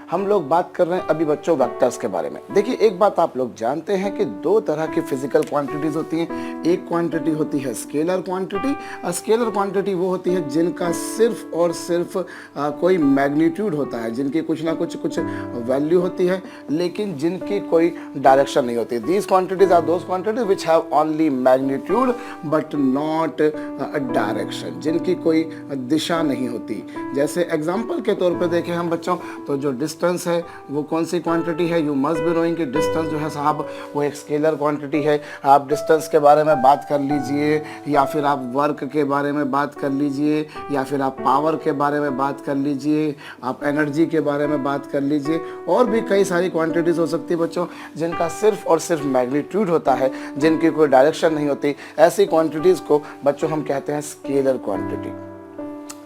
हम लोग बात कर रहे हैं अभी बच्चों वेक्टर्स के बारे में। देखिए एक बात आप लोग जानते हैं कि दो तरह की फिजिकल क्वांटिटीज होती हैं। एक क्वांटिटी होती है स्केलर क्वांटिटी। स्केलर क्वांटिटी वो होती है जिनका सिर्फ और सिर्फ कोई मैग्नीट्यूड होता है, जिनकी कुछ ना कुछ वैल्यू होती है, लेकिन जिनकी कोई डायरेक्शन नहीं होती। These quantities are those quantities which have only magnitude but not direction, जिनकी कोई दिशा नहीं होती। जैसे एग्जाम्पल के तौर पे देखें हम बच्चों, तो जो डिस्टेंस है वो कौन सी क्वांटिटी है? यू मस्ट बी नोइंग कि डिस्टेंस जो है साहब वो एक स्केलर क्वांटिटी है। आप डिस्टेंस के बारे में बात कर लीजिए, या फिर आप वर्क के बारे में बात कर लीजिए, या फिर आप पावर के बारे में बात कर लीजिए, आप एनर्जी के बारे में बात कर लीजिए, और भी कई सारी क्वांटिटीज़ हो सकती है बच्चों जिनका सिर्फ और सिर्फ मैग्नीट्यूड होता है, जिनकी कोई डायरेक्शन नहीं होती। ऐसी क्वांटिटीज़ को बच्चों हम कहते हैं स्केलर क्वांटिटी।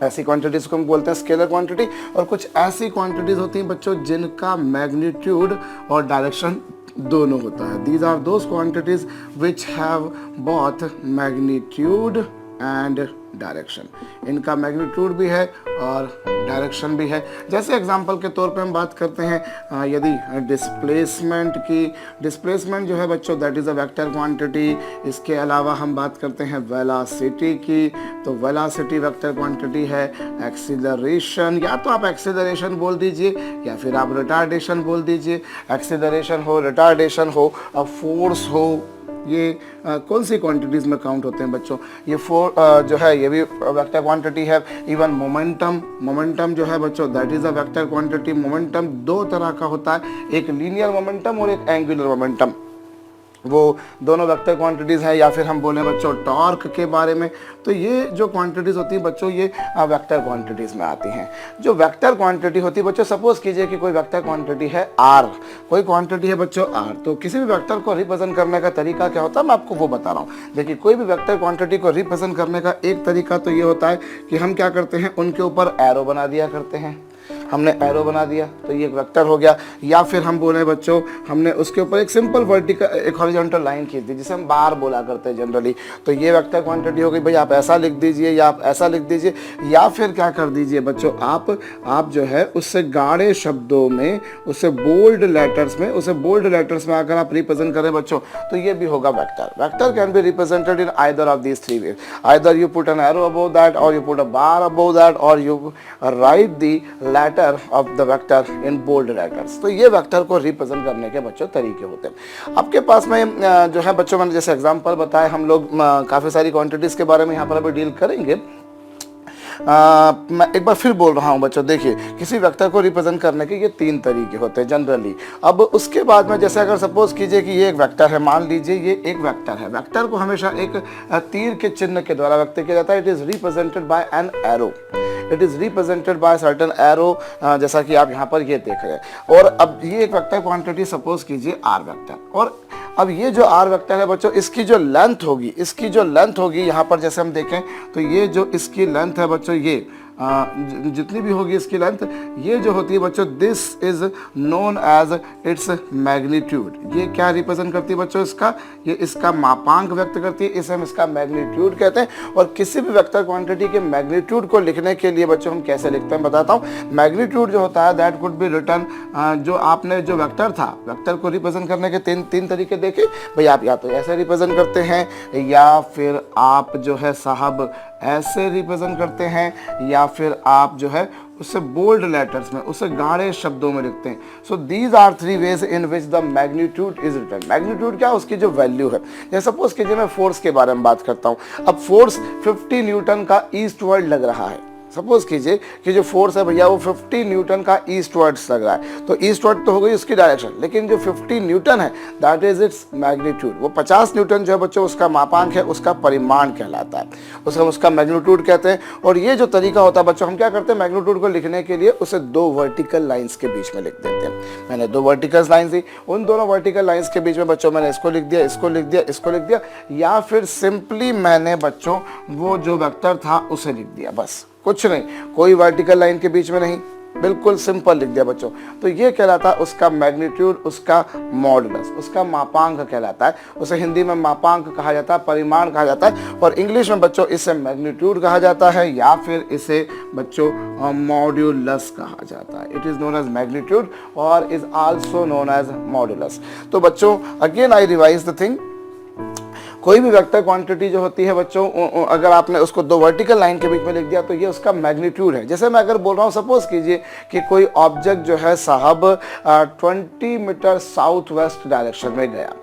ऐसी क्वांटिटीज को हम बोलते हैं स्केलर क्वांटिटी। और कुछ ऐसी क्वांटिटीज होती हैं बच्चों जिनका मैग्नीट्यूड और डायरेक्शन दोनों होता है। These are those quantities which have both magnitude and direction. इनका मैग्नीट्यूड भी है और डायरेक्शन भी है। जैसे एग्जांपल के तौर पे हम बात करते हैं यदि डिस्प्लेसमेंट की, डिस्प्लेसमेंट जो है बच्चों that is a vector quantity. इसके अलावा हम बात करते हैं वेलोसिटी की, तो वेलोसिटी वेक्टर क्वांटिटी है। एक्सीलरेशन, या तो आप एक्सीलरेशन बोल दीजिए या फिर आप रिटार्डेशन बोल दीजिए। एक्सीलरेशन हो, रिटार्डेशन हो, फोर्स हो, ये कौन सी क्वांटिटीज़ में काउंट होते हैं बच्चों? ये जो है ये भी वेक्टर क्वांटिटी है। इवन मोमेंटम जो है बच्चों that is a vector quantity. Momentum दो तरह का होता है, एक लीनियर मोमेंटम और एक एंगुलर मोमेंटम, वो दोनों वेक्टर क्वांटिटीज़ हैं। या फिर हम बोलें बच्चों टॉर्क के बारे में, तो ये जो क्वांटिटीज़ होती हैं बच्चों ये वेक्टर क्वांटिटीज़ में आती हैं। जो वेक्टर क्वांटिटी होती है बच्चों, सपोज कीजिए कि कोई वेक्टर क्वांटिटी है आर, कोई क्वांटिटी है बच्चों आर, तो किसी भी वेक्टर को रिप्रेजेंट करने का तरीका क्या होता है मैं आपको वो बता रहा हूँ। देखिए कोई भी वेक्टर क्वांटिटी को रिप्रेजेंट करने का एक तरीका तो ये होता है कि हम क्या करते हैं, उनके ऊपर एरो बना दिया करते हैं। हमने एरो बना दिया तो ये एक वेक्टर हो गया। या फिर हम बोले बच्चों हमने उसके ऊपर एक सिंपल वर्टिकल, एक हॉरिजॉन्टल लाइन खींच दी जिसे हम बार बोला करते हैं जनरली, तो ये वेक्टर क्वांटिटी हो गई। भाई आप ऐसा लिख दीजिए या आप ऐसा लिख दीजिए, या फिर क्या कर दीजिए बच्चों आप जो है उससे गाढ़े शब्दों में, उससे बोल्ड लेटर्स में अगर आप रिप्रेजेंट करें बच्चों तो ये भी होगा vector. Vector can be represented in either of these three ways. Either you put an arrow above that, और you put a bar above that, और you write the letter of the vector in bold letters. तो ये vector को represent करने के बच्चों तरीके होते हैं। आपके पास में जो है बच्चों मैंने जैसे एग्जांपल बताया, हम लोग काफ़ी सारी क्वांटिटीज़ के बारे में यहाँ पर अभी डील करेंगे। मैं एक बार फिर बोल रहा हूँ बच्चों, देखिए किसी वेक्टर को रिप्रेजेंट करने के ये तीन तरीके होते हैं जनरली। अब उसके बाद में जैसे अगर सपोज कीजिए कि ये एक वेक्टर है, मान लीजिए ये एक वेक्टर है। वेक्टर को हमेशा एक तीर के चिन्ह के द्वारा व्यक्त किया जाता है। It is represented by an arrow, it is represented by certain arrow, जैसा कि आप यहाँ पर ये देख रहे हैं। और अब ये एक वेक्टर क्वांटिटी सपोज कीजिए आर वेक्टर, और अब ये जो आर वेक्टर है बच्चों इसकी जो लेंथ होगी यहाँ पर जैसे हम देखें तो ये जो इसकी लेंथ है बच्चों, ये जितनी भी होगी इसकी लेंथ, ये जो होती है बच्चों this is known as its magnitude. ये क्या रिप्रेजेंट करती है बच्चों? ये इसका मापांक व्यक्त करती है, इसे हम इसका मैग्नीट्यूड कहते हैं। और किसी भी वेक्टर क्वांटिटी के मैग्नीट्यूड को लिखने के लिए बच्चों हम कैसे लिखते हैं बताता हूँ। मैग्नीट्यूड जो होता है दैट कुड बी रिटन, जो आपने जो वेक्टर था, वेक्टर को रिप्रेजेंट करने के तीन तरीके देखे भाई। आप या तो ऐसे रिप्रेजेंट करते हैं, या फिर आप जो है साहब ऐसे रिप्रेजेंट करते हैं, या फिर आप जो है उससे बोल्ड लेटर्स में, उससे गाढ़े शब्दों में लिखते हैं। So these are three ways in which the magnitude is written. Magnitude क्या, उसकी जो वैल्यू है। जैसे सपोज कीजिए मैं फोर्स के बारे में बात करता हूँ। अब फोर्स 50 न्यूटन का ईस्टवर्ड लग रहा है। सपोज कीजिए कि जो फोर्स है भैया वो 50 न्यूटन का ईस्टवर्ड्स लग रहा है, तो ईस्टवर्ड तो हो गई उसकी डायरेक्शन, लेकिन जो 50 न्यूटन है दैट इज इट्स मैग्नीट्यूड। वो 50 न्यूटन जो है बच्चों उसका मापांक है, उसका परिमाण कहलाता है, उसका मैग्नीट्यूड कहते हैं। और ये जो तरीका होता है बच्चों, हम क्या करते हैं मैग्नीट्यूड को लिखने के लिए उसे दो वर्टिकल लाइन्स के बीच में लिख देते हैं। मैंने दो वर्टिकल लाइन्स दी, उन दोनों वर्टिकल लाइन्स के बीच में बच्चों मैंने इसको लिख दिया, इसको लिख दिया, इसको लिख दिया, या फिर सिंपली मैंने बच्चों वो जो वेक्टर था उसे लिख दिया, बस कुछ नहीं। कोई वर्टिकल लाइन के बीच में नहीं, बिल्कुल सिंपल लिख दिया बच्चों। तो ये कहलाता है उसका मैग्नीट्यूड, उसका मॉडुलस, उसका मापांक कहलाता है। उसे हिंदी में मापांक कहा जाता है, परिमाण कहा जाता है, और इंग्लिश में बच्चों इसे मैग्नीट्यूड कहा जाता है या फिर इसे बच्चों मॉड्यूलस कहा जाता है। It is known as magnitude और is also known as modulus. तो बच्चों again I revise the thing, कोई भी वेक्टर क्वांटिटी जो होती है बच्चों, अगर आपने उसको दो वर्टिकल लाइन के बीच में लिख दिया तो ये उसका मैग्नीट्यूड है। जैसे मैं अगर बोल रहा हूँ, सपोज कीजिए कि कोई ऑब्जेक्ट जो है साहब 20 मीटर साउथ वेस्ट डायरेक्शन में गया,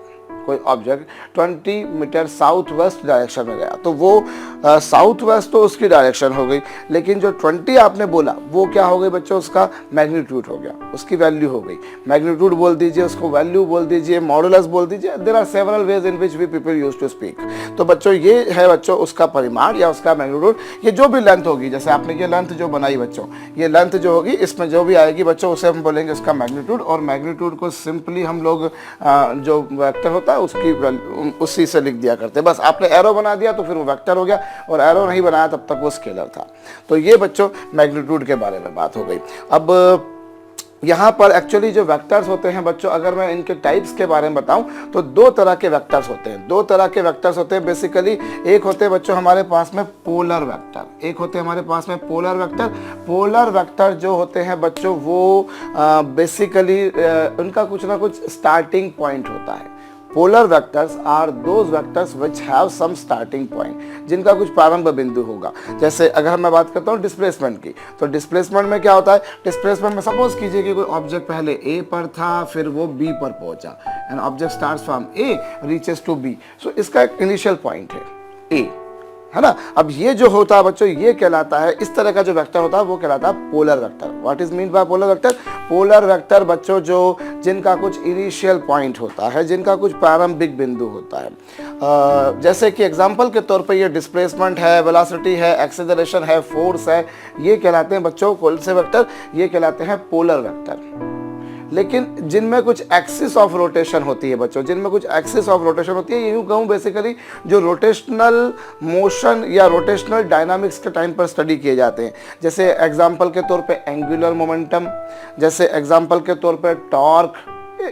कोई object 20 metre south west direction में गया, तो वो साउथ वेस्ट तो उसकी डायरेक्शन हो गई, लेकिन जो 20 आपने बोला वो क्या हो गई बच्चों, उसका मैग्नीट्यूड हो गया, उसकी वैल्यू हो गई। मैग्नीट्यूड बोल दीजिए, उसको वैल्यू बोल दीजिए, मॉडुलस बोल दीजिए, there are several ways in which we people use to speak. तो बच्चों ये है बच्चों उसका परिमाण या उसका मैग्नीट्यूड। ये जो भी लेंथ होगी, जैसे आपने ये लेंथ जो बनाई बच्चों, ये लेंथ जो होगी इसमें जो भी आएगी बच्चों उसे हम बोलेंगे उसका मैग्नीट्यूड। और मैग्नीट्यूड को सिंपली हम लोग जो वेक्टर होता है उसकी उसी से लिख दिया करते हैं। बस आपने एरो बना दिया तो फिर वो वेक्टर हो गया, और एरो नहीं बनाया तब तक वो स्केलर था। तो ये बच्चों मैग्नीट्यूड के बारे में बात हो गई। अब यहाँ पर एक्चुअली जो वेक्टर्स होते हैं बच्चों, अगर मैं इनके टाइप्स के बारे में बताऊं तो दो तरह के वेक्टर्स होते हैं। दो तरह के वेक्टर्स होते हैं बेसिकली। एक होते हैं बच्चों हमारे पास में पोलर वेक्टर, एक होते हैं हमारे पास में पोलर वेक्टर। पोलर वेक्टर जो होते हैं बच्चों वो बेसिकली उनका कुछ ना कुछ स्टार्टिंग पॉइंट होता है। Polar vectors are those vectors which have some starting point, जिनका कुछ प्रारंभ बिंदु होगा। जैसे अगर मैं बात करता हूँ डिस्प्लेसमेंट की, तो डिस्प्लेसमेंट में क्या होता है, डिस्प्लेसमेंट में सपोज कीजिए कि कोई ऑब्जेक्ट पहले ए पर था, फिर वो बी पर पहुंचा, and object starts from A reaches to B. So इसका एक इनिशियल पॉइंट है ए, है ना। अब ये जो होता है बच्चों ये कहलाता है, इस तरह का जो वेक्टर होता है वो कहलाता है polar vector. What is mean by polar vector? Polar vector बच्चों जो जिनका कुछ इनिशियल पॉइंट होता है, जिनका कुछ प्रारंभिक बिंदु होता है। जैसे कि एग्जांपल के तौर पे ये डिस्प्लेसमेंट है, वेलोसिटी है, एक्सेलरेशन है, फोर्स है, ये कहलाते हैं बच्चों कौन से वेक्टर? ये कहलाते हैं पोलर वेक्टर। लेकिन जिनमें कुछ एक्सिस ऑफ रोटेशन होती है बच्चों, जिनमें कुछ एक्सिस ऑफ रोटेशन होती है, यूं कहूं बेसिकली जो रोटेशनल मोशन या रोटेशनल डायनामिक्स के टाइम पर स्टडी किए जाते हैं। जैसे एग्जांपल के तौर पे एंगुलर मोमेंटम, जैसे एग्जांपल के तौर पे टॉर्क,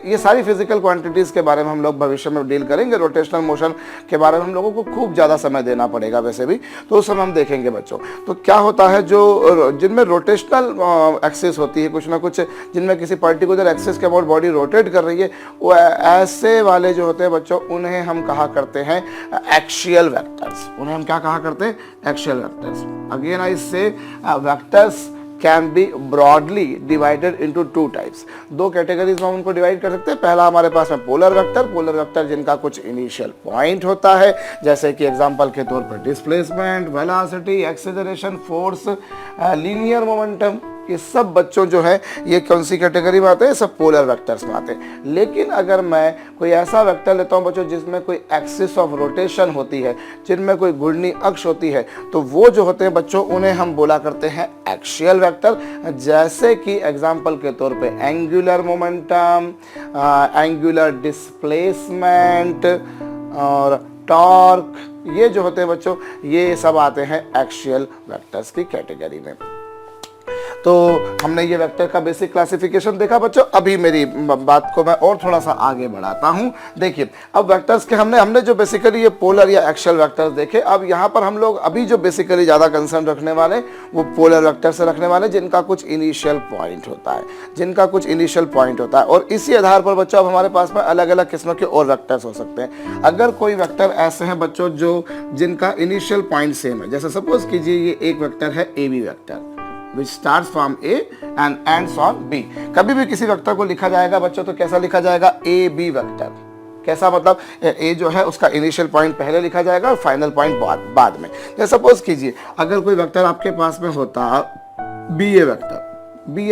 ये सारी फिजिकल क्वांटिटीज के बारे में हम लोग भविष्य में डील करेंगे। रोटेशनल मोशन के बारे में हम लोगों को खूब ज़्यादा समय देना पड़ेगा वैसे भी, तो उस समय हम देखेंगे बच्चों। तो क्या होता है जो जिनमें रोटेशनल एक्सिस होती है, कुछ ना कुछ जिनमें किसी पर्टिकुलर एक्सिस के अबाउट बॉडी रोटेट कर रही है, वो ऐसे वाले जो होते हैं बच्चों उन्हें हम कहा करते हैं एक्सियल वेक्टर्स। उन्हें हम क्या कहा करते हैं? Axial vectors. अगेन आई से vectors can be broadly divided into two types। दो कैटेगरीज में हम उनको डिवाइड कर सकते हैं। पहला हमारे पास में पोलर वेक्टर जिनका कुछ इनिशियल पॉइंट होता है, जैसे कि एग्जांपल के तौर पर displacement, velocity, acceleration, force, linear momentum, ये सब बच्चों जो है ये कौन सी कैटेगरी में आते हैं? सब पोलर वेक्टर्स में आते हैं। लेकिन अगर मैं कोई ऐसा वेक्टर लेता हूं बच्चों जिसमें कोई एक्सिस ऑफ रोटेशन होती है, जिनमें कोई घूर्णी अक्ष होती है, तो वो जो होते हैं बच्चों उन्हें हम बोला करते हैं एक्सियल वेक्टर। जैसे कि एग्जांपल के तौर पे एंगुलर मोमेंटम, एंगुलर डिस्प्लेसमेंट और टॉर्क, ये जो होते हैं बच्चों ये सब आते हैं एक्सियल वेक्टर्स की कैटेगरी में। तो हमने ये वेक्टर का बेसिक क्लासिफिकेशन देखा बच्चों। अभी मेरी बात को मैं और थोड़ा सा आगे बढ़ाता हूँ। देखिए अब वेक्टर्स के हमने जो बेसिकली ये पोलर या एक्सियल वेक्टर्स देखे, अब यहाँ पर हम लोग अभी जो बेसिकली ज़्यादा कंसर्न रखने वाले वो पोलर वेक्टर से रखने वाले, जिनका कुछ इनिशियल पॉइंट होता है, जिनका कुछ इनिशियल पॉइंट होता है। और इसी आधार पर बच्चों अब हमारे पास में अलग अलग किस्म के और वेक्टर्स हो सकते हैं। अगर कोई वेक्टर ऐसे हैं बच्चों जो जिनका इनिशियल पॉइंट सेम है, जैसे सपोज कीजिए ये एक वेक्टर है A B vector which starts from A and ends on B। कभी भी किसी वेक्टर को लिखा जाएगा बच्चों तो कैसा लिखा जाएगा? A B vector. कैसा मतलब? ए जो है उसका इनिशियल पॉइंट पहले लिखा जाएगा और फाइनल पॉइंट बाद में। जैसे सपोज कीजिए अगर कोई वेक्टर आपके पास में होता बी ए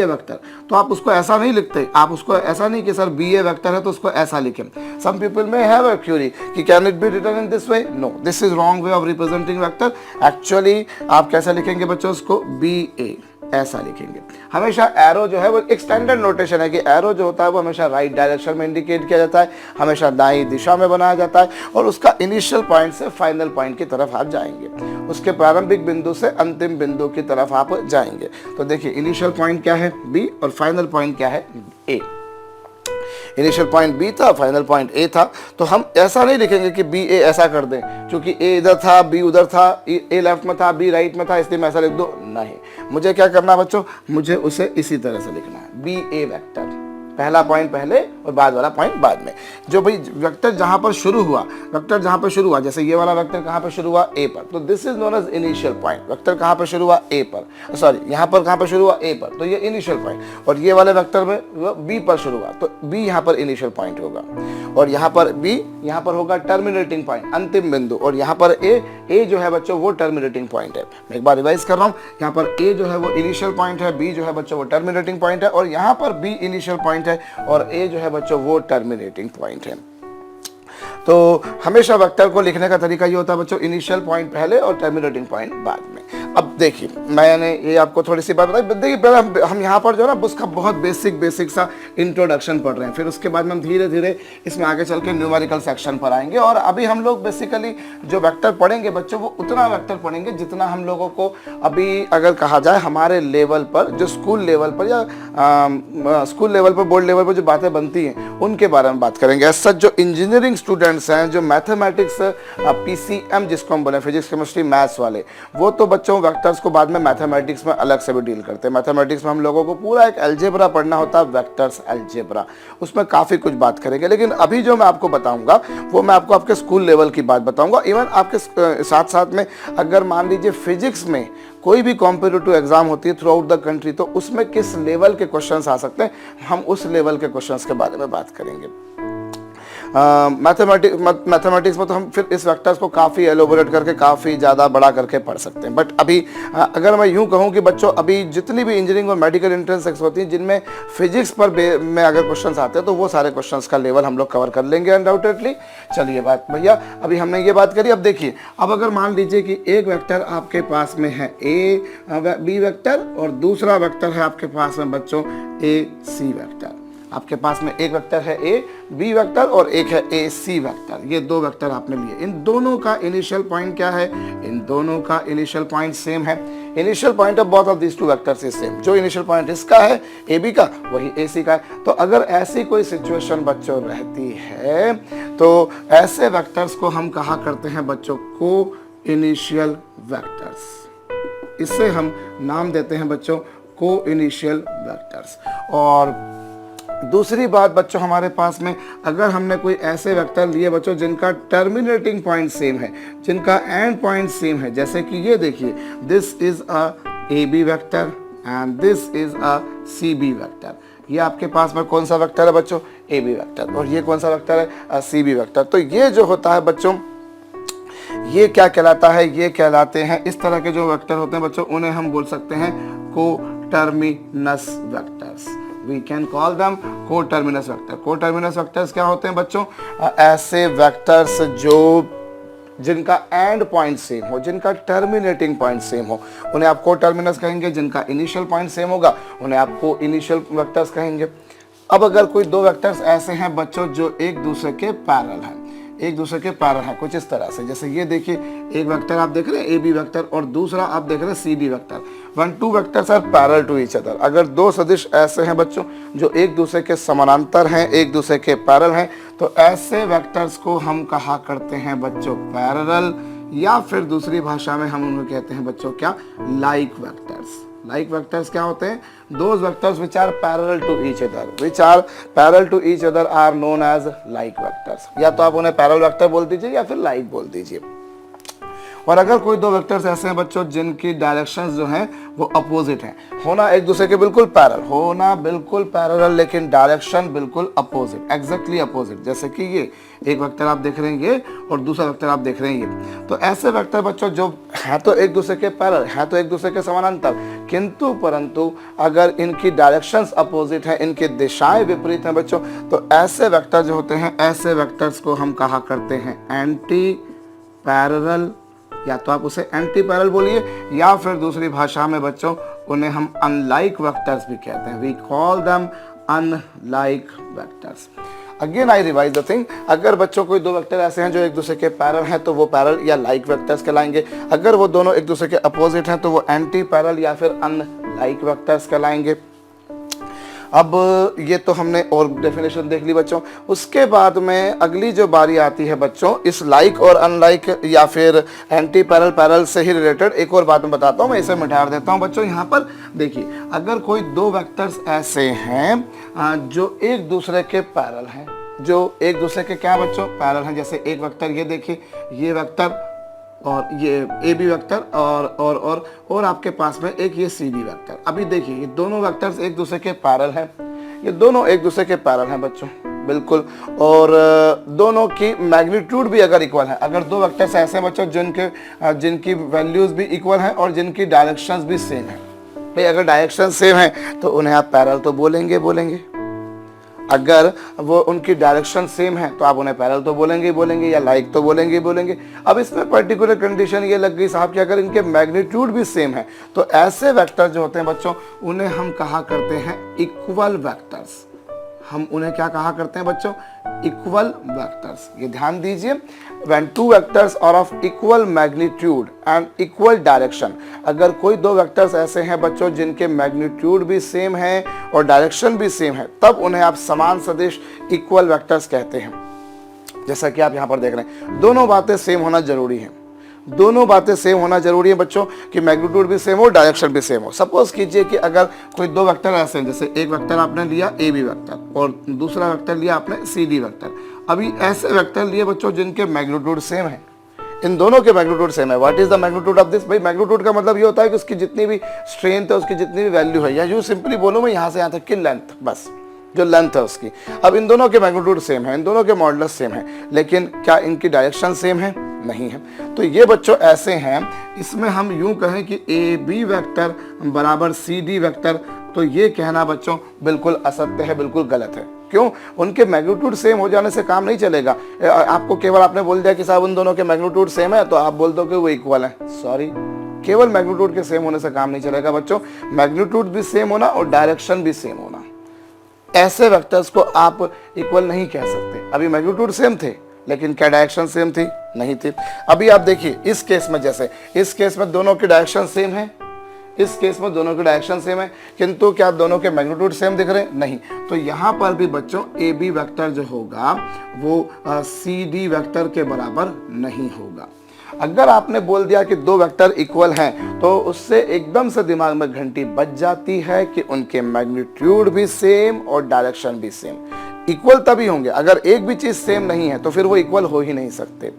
वेक्टर, तो आप उसको ऐसा नहीं लिखते, आप उसको ऐसा नहीं कि सर बी ए वेक्टर है तो उसको ऐसा लिखें। Some people may have a query कि can it be written in this way? No, this is wrong way of representing vector. Actually आप कैसे लिखेंगे बच्चों उसको? B A. ऐसा लिखेंगे। हमेशा एरो जो है वो एक स्टैंडर्ड नोटेशन है कि एरो जो होता है वो हमेशा राइट डायरेक्शन में इंडिकेट किया जाता है, हमेशा दाईं दिशा में बनाया जाता है और उसका इनिशियल पॉइंट से फाइनल पॉइंट की तरफ आप जाएंगे, उसके प्रारंभिक बिंदु से अंतिम बिंदु की तरफ आप जाएंगे। तो देखिए इनिशियल पॉइंट क्या है बी और फाइनल पॉइंट क्या है ए। इनिशियल पॉइंट बी था, फाइनल पॉइंट ए था। तो हम ऐसा नहीं लिखेंगे कि बी ए ऐसा कर दें, क्योंकि ए इधर था बी उधर था, ए लेफ्ट में था बी राइट में था, इसलिए मैं ऐसा लिख दो नहीं। मुझे क्या करना है बच्चों, मुझे उसे इसी तरह से लिखना है, बी ए वेक्टर, पहला पॉइंट पहले और बाद वाला पॉइंट बाद में। जो भाई वेक्टर जहां पर शुरू हुआ, वेक्टर जहां पर शुरू हुआ, जैसे ये वाला वेक्टर कहां पर शुरू हुआ ए पर, तो this is known as initial point. Vector कहां पर शुरू हुआ ए पर, सॉरी यहां पर कहां पर शुरू हुआ ए पर, तो ये इनिशियल पॉइंट। और ये वाले वेक्टर में बी पर शुरू हुआ, तो बी यहां पर इनिशियल पॉइंट होगा और यहां पर बी यहां पर होगा टर्मिनेटिंग पॉइंट, अंतिम बिंदु। और यहां पर ए जो है बच्चों वो टर्मिनेटिंग पॉइंट है। मैं एक बार रिवाइज कर रहा हूं, यहां पर ए जो है वो इनिशियल पॉइंट है, बी जो है बच्चों वो टर्मिनेटिंग पॉइंट है और यहां पर बी इनिशियल पॉइंट है और ए जो है बच्चों वो टर्मिनेटिंग पॉइंट है। तो हमेशा वेक्टर को लिखने का तरीका ये होता है बच्चों, इनिशियल पॉइंट पहले और टर्मिनेटिंग पॉइंट बाद में। अब देखिए मैंने ये आपको थोड़ी सी बात बताई, देखिए पहले हम यहाँ पर जो है ना उसका बहुत बेसिक सा इंट्रोडक्शन पढ़ रहे हैं, फिर उसके बाद में हम धीरे धीरे इसमें आगे चल के न्यूमेरिकल सेक्शन पर आएंगे। और अभी हम लोग बेसिकली जो वेक्टर पढ़ेंगे बच्चों वो उतना वेक्टर पढ़ेंगे जितना हम लोगों को अभी अगर कहा जाए हमारे लेवल पर, जो स्कूल लेवल पर या स्कूल लेवल पर बोर्ड लेवल पर जो बातें बनती हैं उनके बारे में बात करेंगे। सच जो इंजीनियरिंग स्टूडेंट्स हैं, जो मैथमेटिक्स पीसीएम जिसको हम बोले, फिजिक्स केमिस्ट्री मैथ्स वाले, वो तो बच्चों वेक्टर्स को बाद में मैथमेटिक्स में अलग से भी डील करते हैं। मैथमेटिक्स में हम लोगों को पूरा एक अलजेब्रा पढ़ना होता है, वेक्टर्स अलजेब्रा, उसमें काफ़ी कुछ बात करेंगे। लेकिन अभी जो मैं आपको बताऊंगा वो मैं आपको आपके स्कूल लेवल की बात बताऊंगा। इवन आपके साथ साथ में अगर मान लीजिए फिजिक्स में कोई भी कॉम्पिटिटिव एग्जाम होती है थ्रू आउट द कंट्री, तो उसमें किस लेवल के क्वेश्चंस आ सकते हैं, हम उस लेवल के क्वेश्चंस के बारे में बात करेंगे। मैथमेटिक्स में तो हम फिर इस वेक्टर्स को काफ़ी एलोबोरेट करके काफ़ी ज़्यादा बड़ा करके पढ़ सकते हैं। बट अभी अगर मैं यूँ कहूँ कि बच्चों अभी जितनी भी इंजीनियरिंग और मेडिकल एंट्रेंस एक्स होती हैं जिनमें फिजिक्स पर में अगर क्वेश्चंस आते हैं तो वो सारे क्वेश्चंस का लेवल हम लोग कवर कर लेंगे अनडाउटेडली। चलिए बात भैया, अभी हमने ये बात करी। अब देखिए, अब अगर मान लीजिए कि एक वेक्टर आपके पास में है ए बी वेक्टर और दूसरा वेक्टर है आपके पास में बच्चों ए सी वेक्टर। आपके पास में एक वेक्टर है ए बी वेक्टर और एक है ए सी वेक्टर, ये दो वेक्टर आपने लिए। इन दोनों का इनिशियल पॉइंट क्या है, इन दोनों का इनिशियल पॉइंट सेम है। Initial point of both of this two vectors is same. जो इनिशियल पॉइंट इसका है ए बी का वही ए सी का है। तो अगर ऐसी कोई सिचुएशन बच्चों रहती है तो ऐसे वेक्टर्स को हम कहा करते हैं बच्चों को इनिशियल वेक्टर्स। इससे हम नाम देते हैं बच्चों को इनिशियल वेक्टर्स। और दूसरी बात बच्चों, हमारे पास में अगर हमने कोई ऐसे वेक्टर लिए बच्चों जिनका टर्मिनेटिंग पॉइंट सेम है, जिनका एंड पॉइंट सेम है, जैसे कि ये देखिए, this is a A B vector and this is a C B vector. ये आपके पास में कौन सा वेक्टर है बच्चों, ए बी वेक्टर, और ये कौन सा वेक्टर है, सी बी वेक्टर। तो ये जो होता है बच्चों, ये क्या कहलाता है, ये कहलाते हैं, इस तरह के जो वेक्टर होते हैं बच्चों उन्हें हम बोल सकते हैं coterminous vectors. We can call them coterminous vector. Coterminous vectors क्या होते हैं बच्चों, ऐसे वेक्टर्स जो जिनका एंड पॉइंट सेम हो, जिनका टर्मिनेटिंग पॉइंट सेम हो, उन्हें आप कोटर्मिनस कहेंगे। जिनका इनिशियल पॉइंट सेम होगा उन्हें आपको इनिशियल वेक्टर्स कहेंगे। अब अगर कोई दो वेक्टर्स ऐसे हैं बच्चों जो एक दूसरे के पैरेलल हैं, एक दूसरे के पैरेलल है कुछ इस तरह से, जैसे ये देखिए, एक वेक्टर आप देख रहे हैं ए बी वेक्टर और दूसरा आप देख रहे हैं C D vector. One two vectors are parallel to each other. अगर दो सदिश ऐसे हैं बच्चों जो एक दूसरे के समानांतर हैं, एक दूसरे के पैरेलल हैं, तो ऐसे वेक्टर्स को हम कहा करते हैं बच्चों पैरेलल, या फिर दूसरी भाषा में हम उन्हें कहते हैं बच्चों क्या, लाइक वेक्टर्स। लाइक वेक्टर्स क्या होते हैं, those vectors which are parallel to each other, which are parallel to each other are known as like vectors. या तो आप उन्हें पैरेलल वेक्टर बोल दीजिए या फिर लाइक बोल दीजिए। और अगर कोई दो वेक्टर्स ऐसे हैं बच्चों जिनकी डायरेक्शंस जो हैं वो अपोजिट हैं, होना एक दूसरे के बिल्कुल पैरेलल, होना बिल्कुल पैरेलल लेकिन डायरेक्शन बिल्कुल अपोजिट, एग्जैक्टली अपोजिट, जैसे कि ये एक वेक्टर आप देख रहे हैं ये और दूसरा वेक्टर आप देख रहे हैं ये। तो ऐसे वेक्टर बच्चों जो हैं तो एक दूसरे के पैरेलल, हैं तो एक दूसरे के समानांतर, किंतु परंतु अगर इनकी डायरेक्शंस अपोजिट हैं, इनकी दिशाएं विपरीत हैं बच्चों, तो ऐसे वेक्टर जो होते हैं, ऐसे वेक्टर्स को हम कहा करते हैं एंटी पैरेलल। या तो आप उसे एंटी पैरेलल बोलिए या फिर दूसरी भाषा में बच्चों उन्हें हम अनलाइक वेक्टर्स भी कहते हैं। We call them unlike vectors. Again I revise the thing, अगर बच्चों कोई दो वेक्टर ऐसे हैं जो एक दूसरे के पैरेलल हैं तो वो पैरेलल या लाइक वेक्टर्स कहलाएंगे। अगर वो दोनों एक दूसरे के अपोजिट हैं तो वो एंटी पैरेलल या फिर अनलाइक वेक्टर्स कहलाएंगे। अब ये तो हमने और डेफिनेशन देख ली बच्चों। उसके बाद में अगली जो बारी आती है बच्चों, इस लाइक और अनलाइक या फिर एंटी पैरेलल पैरेलल से ही रिलेटेड एक और बात मैं बताता हूँ, मैं इसे मिटा देता हूँ बच्चों। यहाँ पर देखिए, अगर कोई दो वेक्टर्स ऐसे हैं जो एक दूसरे के पैरेलल हैं, जो एक दूसरे के क्या बच्चों पैरेलल हैं, जैसे एक वेक्टर ये देखिए, ये वेक्टर और ये ए बी वेक्टर और आपके पास में एक ये सी डी वेक्टर। अभी देखिए, ये दोनों वेक्टर्स एक दूसरे के पैरेलल हैं, ये दोनों एक दूसरे के पैरेलल हैं बच्चों, बिल्कुल। और दोनों की मैग्नीट्यूड भी अगर इक्वल है, अगर दो वेक्टर्स ऐसे हैं बच्चों जिनकी वैल्यूज भी इक्वल हैं और जिनकी डायरेक्शंस भी सेम हैं, भाई अगर डायरेक्शन सेम है तो उन्हें आप पैरेलल तो बोलेंगे। अगर वो उनकी डायरेक्शन सेम है तो आप उन्हें पैरेलल तो बोलेंगे या लाइक तो बोलेंगे। अब इसमें पर्टिकुलर कंडीशन ये लग गई साहब कि अगर इनके मैग्नीट्यूड भी सेम है तो ऐसे वेक्टर जो होते हैं बच्चों, उन्हें हम कहा करते हैं इक्वल वेक्टर्स। हम उन्हें क्या कहा करते हैं बच्चों? Equal vectors. ये ध्यान दीजिए, when two vectors are of equal magnitude and equal direction, अगर कोई दो वेक्टर्स ऐसे हैं बच्चों जिनके मैग्नीट्यूड भी सेम है और डायरेक्शन भी सेम है, तब उन्हें आप समान सदिश इक्वल वेक्टर्स कहते हैं। जैसा कि आप यहाँ पर देख रहे हैं, दोनों बातें सेम होना जरूरी है, दोनों बातें सेम होना जरूरी है बच्चों, कि मैग्नीट्यूड भी सेम हो, डायरेक्शन भी सेम हो। सपोज कीजिए कि अगर कोई दो वेक्टर ऐसे हैं, जैसे एक वेक्टर आपने लिया ए बी वेक्टर और दूसरा वेक्टर लिया आपने सी डी वेक्टर। अभी ऐसे वेक्टर लिए बच्चों जिनके मैग्नीट्यूड सेम है, इन दोनों के मैग्नीट्यूड सेम है। What is the magnitude of this? भाई मैग्नीट्यूड का मतलब ये होता है कि उसकी जितनी भी स्ट्रेंथ है, उसकी जितनी भी वैल्यू है, या यूं सिंपली बोलो मैं यहाँ से यहाँ तक की लेंथ, बस जो लेंथ है उसकी। अब इन दोनों के मैग्नीट्यूड सेम है, इन दोनों के मॉडुलस सेम है, लेकिन क्या इनकी डायरेक्शन सेम है? नहीं है। तो ये बच्चों ऐसे हैं, इसमें हम यूं कहें कि ए बी वेक्टर बराबर सी डी वेक्टर, तो ये कहना बच्चों बिल्कुल असत्य है, बिल्कुल गलत है। क्यों? उनके मैग्नीट्यूड सेम हो जाने से काम नहीं चलेगा। आपको केवल आपने बोल दिया कि साहब उन दोनों के मैग्नीट्यूड सेम है तो आप बोल दो कि वो इक्वल है। सॉरी, केवल मैग्नीट्यूड के सेम होने से काम नहीं चलेगा बच्चों। मैग्नीट्यूड भी सेम होना और डायरेक्शन भी सेम होना, ऐसे वेक्टर्स को आप इक्वल नहीं कह सकते। अभी मैग्नीट्यूड सेम थे लेकिन क्या डायरेक्शन सेम थी? नहीं थी। अभी आप देखिए इस केस में, जैसे इस केस में दोनों की डायरेक्शन सेम है, इस केस में दोनों की डायरेक्शन सेम है, किंतु क्या दोनों के मैग्नीट्यूड सेम दिख रहे हैं? नहीं। तो यहाँ पर भी बच्चों ए बी वेक्टर जो होगा वो सी डी वेक्टर के बराबर नहीं होगा। अगर आपने बोल दिया कि दो वेक्टर इक्वल हैं तो उससे एकदम से दिमाग में घंटी बज जाती है कि उनके मैग्नीट्यूड भी सेम और डायरेक्शन भी सेम। इक्वल तभी होंगे, अगर एक भी चीज सेम नहीं है तो फिर वो इक्वल हो ही नहीं सकते।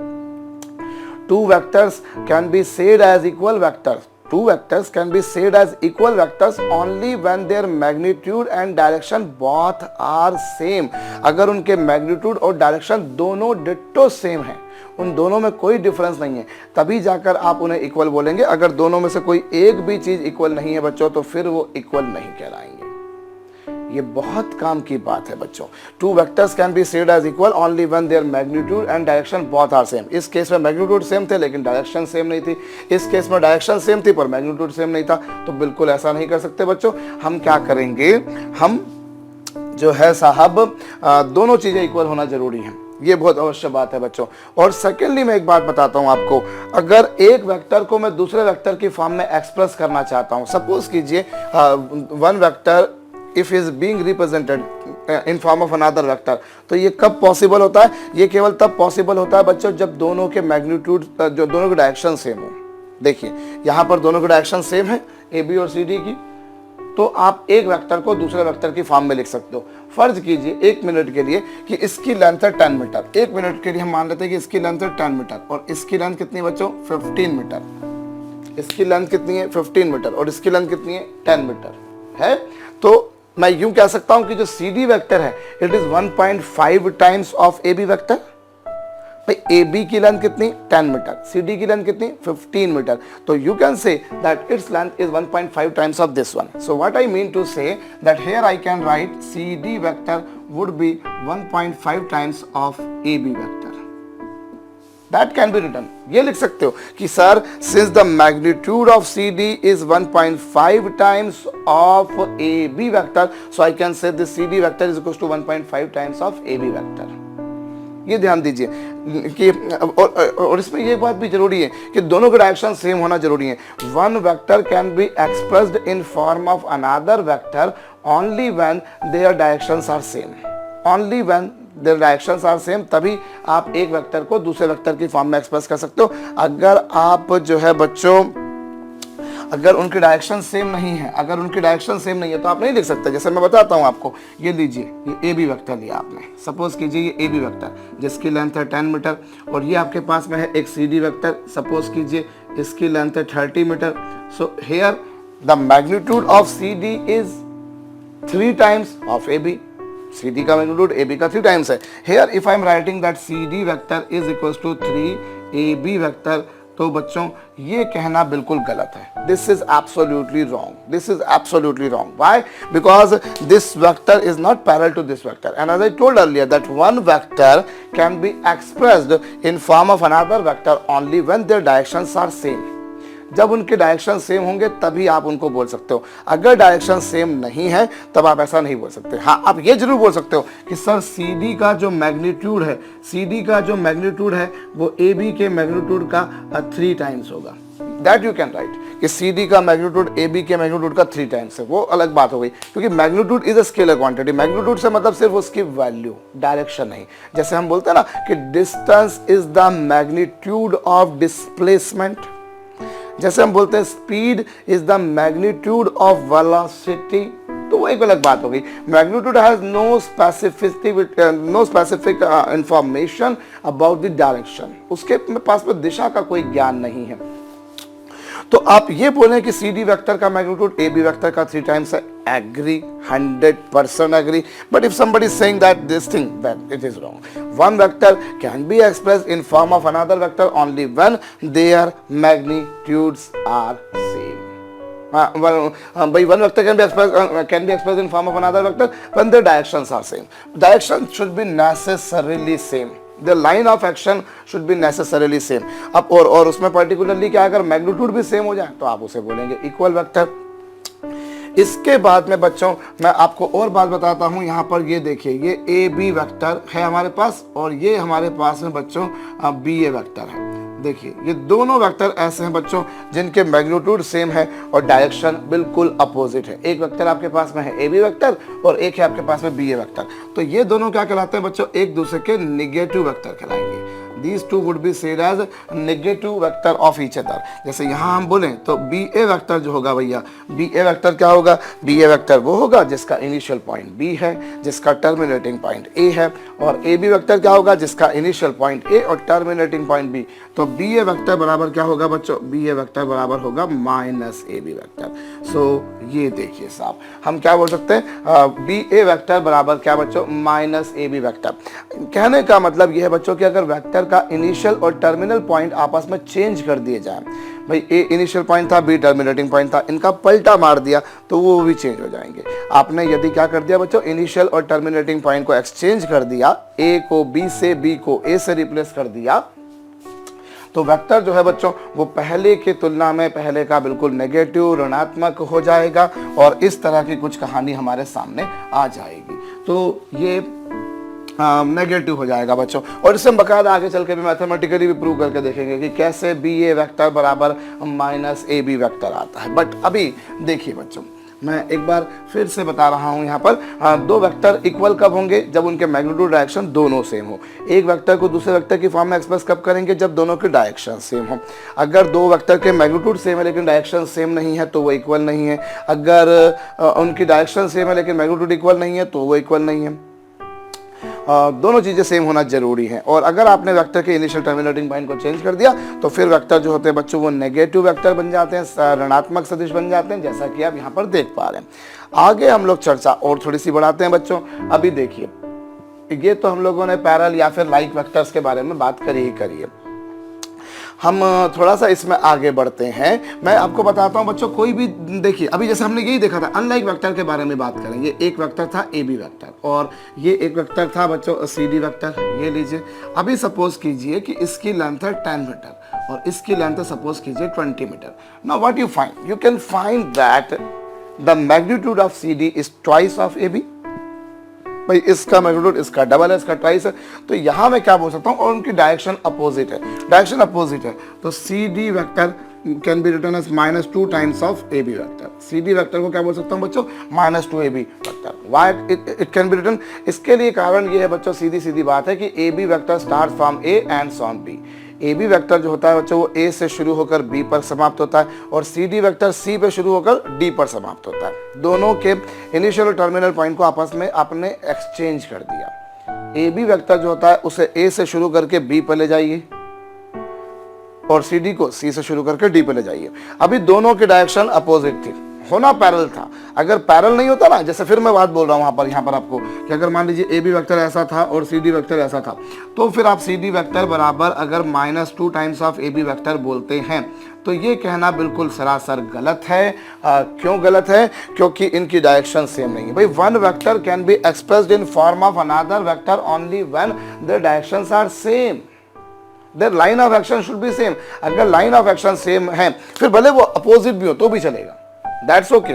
Two vectors can be said as equal vectors, two vectors can be said as equal vectors only when their magnitude and direction both are same। अगर उनके मैग्नीट्यूड और डायरेक्शन दोनों डिट्टो सेम है, उन दोनों में कोई डिफरेंस नहीं है, तभी जाकर आप उन्हें इक्वल बोलेंगे। अगर दोनों में से कोई एक भी चीज इक्वल नहीं है बच्चों तो फिर वो इक्वल नहीं कहलाएंगे। ये बहुत काम की बात है बच्चों। Two vectors can be said as equal only when their magnitude and direction both are same. इस केस में मैग्नीट्यूड सेम थे लेकिन डायरेक्शन सेम नहीं थी, इस केस में डायरेक्शन सेम थी पर मैग्नीट्यूड सेम नहीं था। तो बिल्कुल ऐसा नहीं कर सकते बच्चों। हम क्या करेंगे, हम जो है साहब दोनों चीजें इक्वल होना जरूरी है, ये बहुत अवश्य बात है बच्चों। और सेकेंडली मैं एक बात बताता हूं आपको, अगर एक वेक्टर को मैं दूसरे वेक्टर की फॉर्म में एक्सप्रेस करना चाहता हूं, सपोज कीजिए one vector if is being represented in form of another vector, तो ये कब पॉसिबल होता है? ये केवल तब पॉसिबल होता है बच्चों जब दोनों के मैग्नीट्यूड, जो दोनों की डायरेक्शन सेम हो। देखिए यहाँ पर दोनों की डायरेक्शन सेम है, ए बी और सी डी की, तो आप एक वेक्टर को दूसरे वेक्टर की फॉर्म में लिख सकते हो। फर्ज कीजिए एक मिनट के लिए कि इसकी लेंथ है 10 मीटर, एक मिनट के लिए हम मान लेते हैं कि इसकी लेंथ है 10 मीटर और इसकी लेंथ कितनी बच्चों? 15 मीटर। इसकी लेंथ कितनी है? 15 मीटर और इसकी लेंथ कितनी है? 10 मीटर है। तो मैं यूं कह सकता हूं कि जो सी डी वेक्टर है it is 1.5 times of A B vector. भाई ए बी की लेंथ कितनी? 10 मीटर, सी डी की लेंथ कितनी? 15 मीटर। तो you can say that its length is 1.5 times of this one. So what I mean to say that here I can write C D vector would be 1.5 times of A B vector. That can be written, ये लिख सकते हो कि sir since the magnitude of C D is 1.5 times of A B vector, so I can say this C D vector is equal to 1.5 times of A B vector. ये ध्यान दीजिए कि और इसमें ये बात भी जरूरी है कि दोनों के डायरेक्शन सेम होना जरूरी है। One vector can be expressed in form of another vector only when their directions are same, only when their directions are same, तभी आप एक वेक्टर को दूसरे वेक्टर की फॉर्म में एक्सप्रेस कर सकते हो। अगर आप जो है बच्चों, अगर उनकी डायरेक्शन सेम नहीं है, अगर उनकी डायरेक्शन सेम नहीं है तो आप नहीं लिख सकते। जैसे मैं बताता हूं आपको, ये लीजिए, ये ए बी वेक्टर लिया आपने, सपोज कीजिए ये ए बी वेक्टर जिसकी लेंथ है 10 मीटर, और ये आपके पास में है एक सी डी वेक्टर, सपोज कीजिए इसकी लेंथ है 30 metre. So here the magnitude of C D is 3 times of A B, C D का मैग्नीट्यूड ए बी का 3 टाइम्स है। Here if I am writing that C D vector is equal to 3 A B vector, तो बच्चों ये कहना बिल्कुल गलत है। This is absolutely wrong, this is absolutely wrong. Why? Because this vector is not parallel to this vector, and as I told earlier that one vector can be expressed in form of another vector only when their directions are same. जब उनके direction same होंगे तभी आप उनको बोल सकते हो। अगर डायरेक्शन सेम नहीं है तब आप ऐसा नहीं बोल सकते। हाँ, आप ये जरूर बोल सकते हो कि सर CD का जो मैग्नीट्यूड है, CD का जो मैग्नीट्यूड है वो AB के मैग्नीट्यूड का 3 टाइम्स होगा। दैट यू कैन राइट कि CD का मैग्नीट्यूड AB के मैग्नीट्यूड का 3 टाइम्स है। वो अलग बात हो गई, क्योंकि magnitude is a scalar quantity. Magnitude से मतलब सिर्फ उसकी वैल्यू, डायरेक्शन नहीं। जैसे हम बोलते हैं ना कि distance is the magnitude of displacement, जैसे हम बोलते हैं speed is the magnitude of velocity, तो वो एक अलग बात हो गई। Magnitude has no specific information about the direction, उसके पास में दिशा का कोई ज्ञान नहीं है। तो आप ये बोलें कि सी डी वेक्टर का मैग्नीट्यूड ए बी वेक्टर का 3 टाइम्स है, agree, 100% agree. But if somebody is saying that this thing, then it is wrong. One vector can be expressed in form of another vector only when their magnitudes are same. One vector can be expressed in form of another vector when their directions are same. Direction should be necessarily same. The line of action should be necessarily same. अब और उसमें particularly क्या, अगर magnitude भी same हो जाए तो आप उसे बोलेंगे इक्वल वेक्टर। इसके बाद में बच्चों मैं आपको और बात बताता हूं। यहाँ पर ये देखिए, ये ए बी वेक्टर है हमारे पास, और ये हमारे पास में बच्चों बी ए वेक्टर है। देखिए ये दोनों वेक्टर ऐसे हैं बच्चों जिनके मैग्नीट्यूड सेम है और डायरेक्शन बिल्कुल अपोजिट है। एक वेक्टर आपके पास में है ए बी वेक्टर और एक है आपके पास में बी ए वेक्टर। तो ये दोनों क्या कहलाते हैं बच्चों? एक दूसरे के निगेटिव वेक्टर कहलाएंगे। These two would be said as negative vector of each other। जैसे यहाँ हम बोलें तो बी ए वेक्टर जो होगा भैया, बी ए वेक्टर क्या होगा? बी ए वेक्टर वो होगा जिसका इनिशियल पॉइंट बी है, जिसका टर्मिनेटिंग पॉइंट ए है, और ए बी वेक्टर क्या होगा? जिसका इनिशियल पॉइंट ए और टर्मिनेटिंग पॉइंट बी। तो बी ए वेक्टर बराबर क्या होगा बच्चों? बी ए वेक्टर बराबर होगा माइनस ए बी वेक्टर। सो ये देखिए साहब, हम क्या बोल सकते हैं? बी ए वेक्टर बराबर क्या बच्चों? Minus A B vector. कहने का मतलब ये है बच्चों कि अगर वेक्टर का इनिशियल और टर्मिनल पॉइंट आपस में चेंज कर दिए जाए, भाई ए इनिशियल पॉइंट था, बी टर्मिनेटिंग पॉइंट था, इनका पलटा मार दिया तो वो भी चेंज हो जाएंगे। आपने यदि क्या कर दिया बच्चों? इनिशियल और टर्मिनेटिंग पॉइंट को एक्सचेंज कर दिया, ए को बी से, बी को ए से रिप्लेस कर दिया, तो वेक्टर जो है बच्चों वो पहले की तुलना में पहले का बिल्कुल नेगेटिव, ऋणात्मक हो जाएगा, और इस तरह की कुछ कहानी हमारे सामने आ जाएगी। तो ये नेगेटिव हो जाएगा बच्चों, और इससे हम बकायदा आगे चल के भी मैथमेटिकली भी प्रूव करके देखेंगे कि कैसे बी ए वेक्टर बराबर माइनस ए बी वेक्टर आता है। बट अभी देखिए बच्चों, मैं एक बार फिर से बता रहा हूं यहाँ पर, दो वेक्टर इक्वल कब होंगे? जब उनके मैग्नीट्यूड डायरेक्शन दोनों सेम हो। एक वेक्टर को दूसरे वेक्टर की फॉर्म में एक्सप्रेस कब करेंगे? जब दोनों के डायरेक्शन सेम हो। अगर दो वेक्टर के मैग्नीट्यूड सेम है लेकिन डायरेक्शन सेम नहीं है तो वो इक्वल नहीं है। अगर उनकी डायरेक्शन सेम है लेकिन मैग्नीट्यूड इक्वल नहीं है तो वो इक्वल नहीं है। दोनों चीज़ें सेम होना जरूरी है। और अगर आपने वेक्टर के इनिशियल टर्मिनेटिंग पॉइंट को चेंज कर दिया तो फिर वेक्टर जो होते हैं बच्चों वो नेगेटिव वेक्टर बन जाते हैं, ऋणात्मक सदिश बन जाते हैं, जैसा कि आप यहाँ पर देख पा रहे हैं। आगे हम लोग चर्चा और थोड़ी सी बढ़ाते हैं बच्चों। अभी देखिए, ये तो हम लोगों ने पैरेलल या फिर लाइक वेक्टर्स के बारे में बात करी ही करी है। हम थोड़ा सा इसमें आगे बढ़ते हैं। मैं आपको बताता हूं बच्चों, कोई भी देखिए, अभी जैसे हमने यही देखा था, अनलाइक वेक्टर के बारे में बात करेंगे। एक वेक्टर था ए बी वेक्टर और ये एक वेक्टर था बच्चों सी डी वेक्टर। ये लीजिए, अभी सपोज कीजिए कि इसकी लेंथ है 10 मीटर और इसकी लेंथ है सपोज कीजिए 20 metre. Now what you find, you can find that the magnitude of C D is twice of A B. भाई इसका मैग्नीट्यूड इसका डबल है, इसका ट्वाइस है, तो यहां मैं क्या बोल सकता हूं, और उनकी डायरेक्शन अपोजिट है, डायरेक्शन अपोजिट है, तो C D vector can be written as -2 times of A B vector. C D vector को क्या बोल सकता हूं बच्चों, -2 A B vector. Why it can be written, इसके लिए कारण ये है बच्चों, सीधी सीधी बात है कि A B vector start from A and on B. A B vector जो होता है बच्चों वो ए से शुरू होकर बी पर समाप्त होता है और सी डी वेक्टर सी पे शुरू होकर डी पर समाप्त होता है। दोनों के इनिशियल और टर्मिनल पॉइंट को आपस में आपने एक्सचेंज कर दिया। ए बी वेक्टर जो होता है उसे ए से शुरू करके बी पर ले जाइए और सी डी को सी से शुरू करके डी पर ले जाइए। अभी दोनों की डायरेक्शन अपोजिट थी, होना पैरेलल था। अगर पैरेलल नहीं होता ना, जैसे फिर मैं बात बोल रहा हूं यहाँ पर आपको कि अगर मान लीजिए ए बी वेक्टर ऐसा था और सी डी वेक्टर ऐसा था, तो फिर आप सी डी वेक्टर बराबर अगर -2 times of A B vector बोलते हैं तो ये कहना बिल्कुल सरासर गलत है। क्यों गलत है? क्योंकि इनकी डायरेक्शन सेम नहीं है। भाई one vector can be expressed in form of another vector only when the directions are same. There line of action should be same. अगर लाइन ऑफ एक्शन सेम है, फिर भले वो अपोजिट भी हो तो भी चलेगा, दैट्स ओके,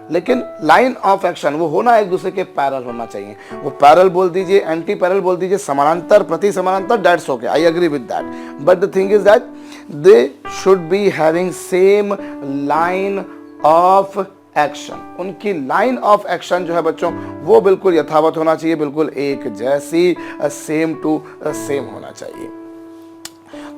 लेकिन लाइन ऑफ एक्शन वो होना एक दूसरे के पैरेलल होना चाहिए। वो पैरेलल बोल दीजिए, एंटी पैरेलल बोल दीजिए, समानांतर, प्रति समानांतर, that's okay, I agree with that. But the thing is that they should be having same line of action. उनकी लाइन ऑफ एक्शन जो है बच्चों वो बिल्कुल यथावत होना चाहिए, बिल्कुल एक जैसी, सेम टू सेम होना चाहिए।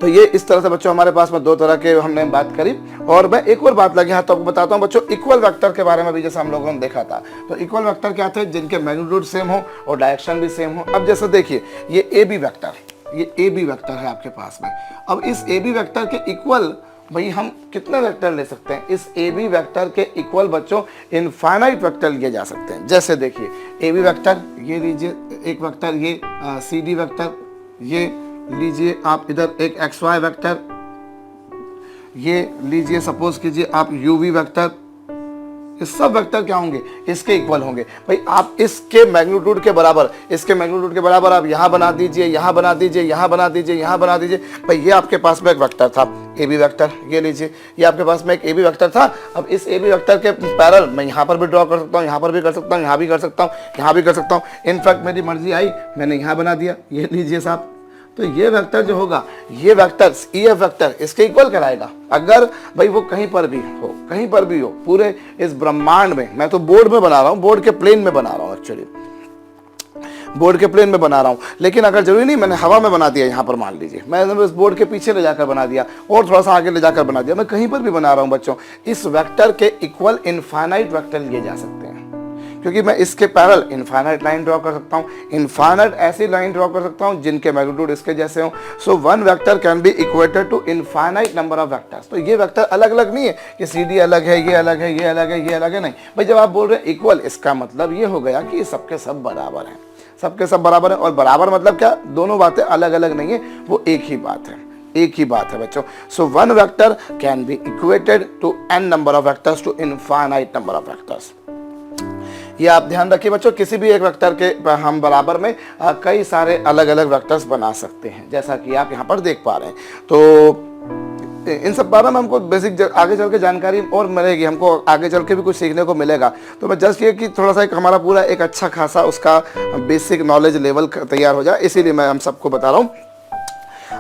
तो ये इस तरह से बच्चों हमारे पास में दो तरह के हमने बात करी। और मैं एक और बात लगी हाथ तो आपको बताता हूँ बच्चों, इक्वल वेक्टर के बारे में भी जैसे हम लोगों ने देखा था। तो इक्वल वेक्टर क्या थे, जिनके मैग्नीट्यूड सेम हो और डायरेक्शन भी सेम हो। अब जैसे देखिए ये ए बी वेक्टर, ये ए बी वेक्टर है आपके पास में। अब इस ए बी वेक्टर के इक्वल भाई हम कितने वेक्टर ले सकते हैं? इस ए बी वेक्टर के इक्वल बच्चों इनफाइनाइट वेक्टर लिए जा सकते हैं। जैसे देखिए ए बी वेक्टर ये लीजिए एक वेक्टर, ये सी डी वेक्टर ये लीजिए आप इधर एक एक्स वाई वेक्टर, ये लीजिए सपोज कीजिए आप यू वी वेक्टर। ये सब वेक्टर क्या होंगे? इसके इक्वल होंगे। भाई आप इसके मैग्नीट्यूड के बराबर, इसके मैग्नीट्यूड के बराबर आप यहाँ बना दीजिए, यहाँ बना दीजिए, यहाँ बना दीजिए, यहाँ बना दीजिए। भाई ये आपके पास में एक वेक्टर था ए बी वेक्टर, ये लीजिए ये आपके पास में एक ए बी वेक्टर था। अब इस ए बी वेक्टर के पैरेलल मैं यहाँ पर भी ड्रॉ कर सकता हूँ, यहाँ पर भी कर सकता हूँ, यहाँ भी कर सकता हूँ, यहाँ भी कर सकता हूँ। इनफैक्ट मेरी मर्जी आई मैंने यहाँ बना दिया, ये लीजिए साहब। तो ये वेक्टर जो होगा, ये वेक्टर ई एफ वेक्टर इसके इक्वल कराएगा। अगर भाई वो कहीं पर भी हो, कहीं पर भी हो पूरे इस ब्रह्मांड में, मैं तो बोर्ड में बना रहा हूँ, बोर्ड के प्लेन में बना रहा हूँ, एक्चुअली बोर्ड के प्लेन में बना रहा हूँ, लेकिन अगर जरूरी नहीं मैंने हवा में बना दिया, यहाँ पर मान लीजिए मैंने इस बोर्ड के पीछे ले जाकर बना दिया और थोड़ा सा आगे ले जाकर बना दिया, मैं कहीं पर भी बना रहा हूँ बच्चों, इस वेक्टर के इक्वल इनफाइनाइट वेक्टर लिए जा सकते हैं। क्योंकि मैं इसके पैरेलल इनफाइनाइट लाइन ड्रॉ कर सकता हूँ, इनफाइनाइट ऐसी लाइन ड्रॉ कर सकता हूँ जिनके मैग्नीट्यूड इसके जैसे हो। So one vector can be equated to infinite number of vectors. तो ये वेक्टर अलग अलग नहीं है कि सी डी अलग है, ये अलग है, ये अलग है, ये अलग है, नहीं भाई। जब आप बोल रहे हैं इक्वल, इसका मतलब ये हो गया कि सबके सब बराबर हैं, सबके सब बराबर है। और बराबर मतलब क्या? दोनों बातें अलग अलग नहीं है, वो एक ही बात है, एक ही बात है बच्चों। So one vector can be equated to n number of vectors to infinite number of vectors. ये आप ध्यान रखिए बच्चों, किसी भी एक वेक्टर के हम बराबर में कई सारे अलग अलग वेक्टर्स बना सकते हैं, जैसा कि आप यहाँ पर देख पा रहे हैं। तो इन सब बारे में हमको बेसिक आगे चल के जानकारी और मिलेगी, हमको आगे चल के भी कुछ सीखने को मिलेगा। तो मैं जस्ट ये कि थोड़ा सा एक हमारा पूरा एक अच्छा खासा उसका बेसिक नॉलेज लेवल तैयार हो जाए, इसीलिए मैं हम सबको बता रहा हूँ।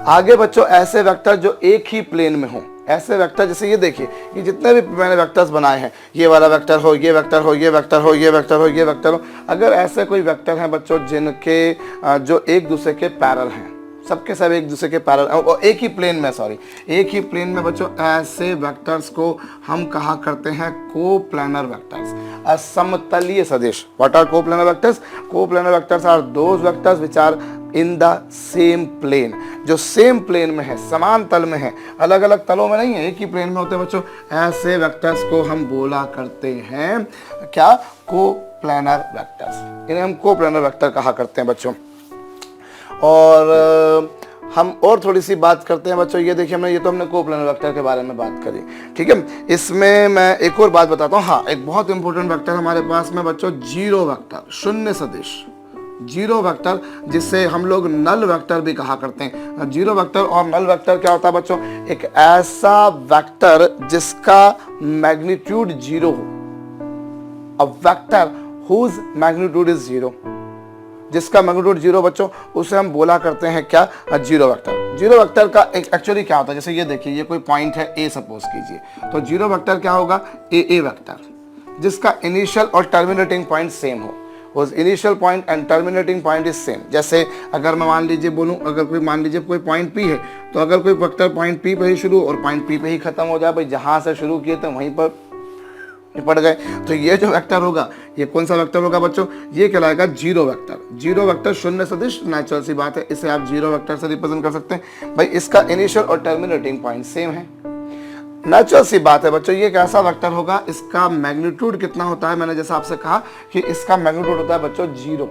आगे बच्चों ऐसे वेक्टर जो एक ही प्लेन में हो, ऐसे वेक्टर जैसे ये देखिए, ये जितने भी मैंने वेक्टर्स बनाए हैं, ये वाला वेक्टर हो, ये वेक्टर हो, ये वेक्टर हो, ये वेक्टर हो, ये वेक्टर हो, अगर ऐसे कोई वेक्टर हैं बच्चों जिनके जो एक दूसरे के पैरेलल हैं, सबके सब एक दूसरे के पैरेलल और एक ही प्लेन में, सॉरी एक ही प्लेन में बच्चों, ऐसे वेक्टर्स को हम कहा करते हैं कोप्लानर वेक्टर्स, असमतलीय सदिश। What are coplanar vectors? Coplanar vectors are those vectors which are in the same plane, जो सेम प्लेन में है, समान तल में है, अलग अलग तलों में नहीं है, एक ही प्लेन में होते हैं बच्चों। ऐसे वेक्टर्स को हम बोला करते हैं क्या? Coplanar vectors. इन्हें हम कोप्लानर वेक्टर कहा करते हैं बच्चों। और हम और थोड़ी सी बात करते हैं बच्चों। ये देखिए हमने, ये तो हमने कोप्लानर वेक्टर के बारे में बात करी, ठीक है। इसमें मैं एक और बात बताता हूँ। हाँ, एक बहुत इंपॉर्टेंट वेक्टर हमारे पास में बच्चों, जीरो वेक्टर, शून्य सदिश, जीरो वेक्टर, जिससे हम लोग नल वेक्टर भी कहा करते हैं। जीरो वेक्टर और नल वेक्टर क्या होता है बच्चों? एक ऐसा वेक्टर जिसका मैग्नीट्यूड जीरो हो, a vector whose magnitude is zero, जिसका मैग्नीट्यूड जीरो बच्चों, उसे हम बोला करते हैं क्या? Zero vector. जीरो वेक्टर का एक्चुअली क्या होता है? जैसे ये देखिए, ये कोई पॉइंट है ए सपोज कीजिए, तो जीरो वेक्टर क्या होगा? ए वेक्टर, जिसका इनिशियल और टर्मिनेटिंग पॉइंट सेम हो। उस initial point and terminating point is same. जैसे अगर मैं मान लीजिए बोलूं, अगर कोई मान लीजिए कोई पॉइंट पी है, तो अगर कोई वेक्टर पॉइंट पी पे ही शुरू और पॉइंट पी पे ही खत्म हो जाए, भाई जहां से शुरू किए थे वहीं पर निपट गए, तो ये जो वेक्टर होगा, ये कौन सा वेक्टर होगा बच्चों? ये कहलाएगा जीरो वेक्टर। जीरो वेक्टर शून्य सदिश, नेचुरल सी बात है, इसे आप जीरो वेक्टर से रिप्रेजेंट कर सकते हैं। भाई इसका इनिशियल और टर्मिनेटिंग पॉइंट सेम है, नेचुरल सी बात है बच्चों। ये कैसा वेक्टर होगा? इसका मैग्नीट्यूड कितना होता है? मैंने जैसा आपसे कहा कि इसका मैग्नीट्यूड होता है बच्चों जीरो।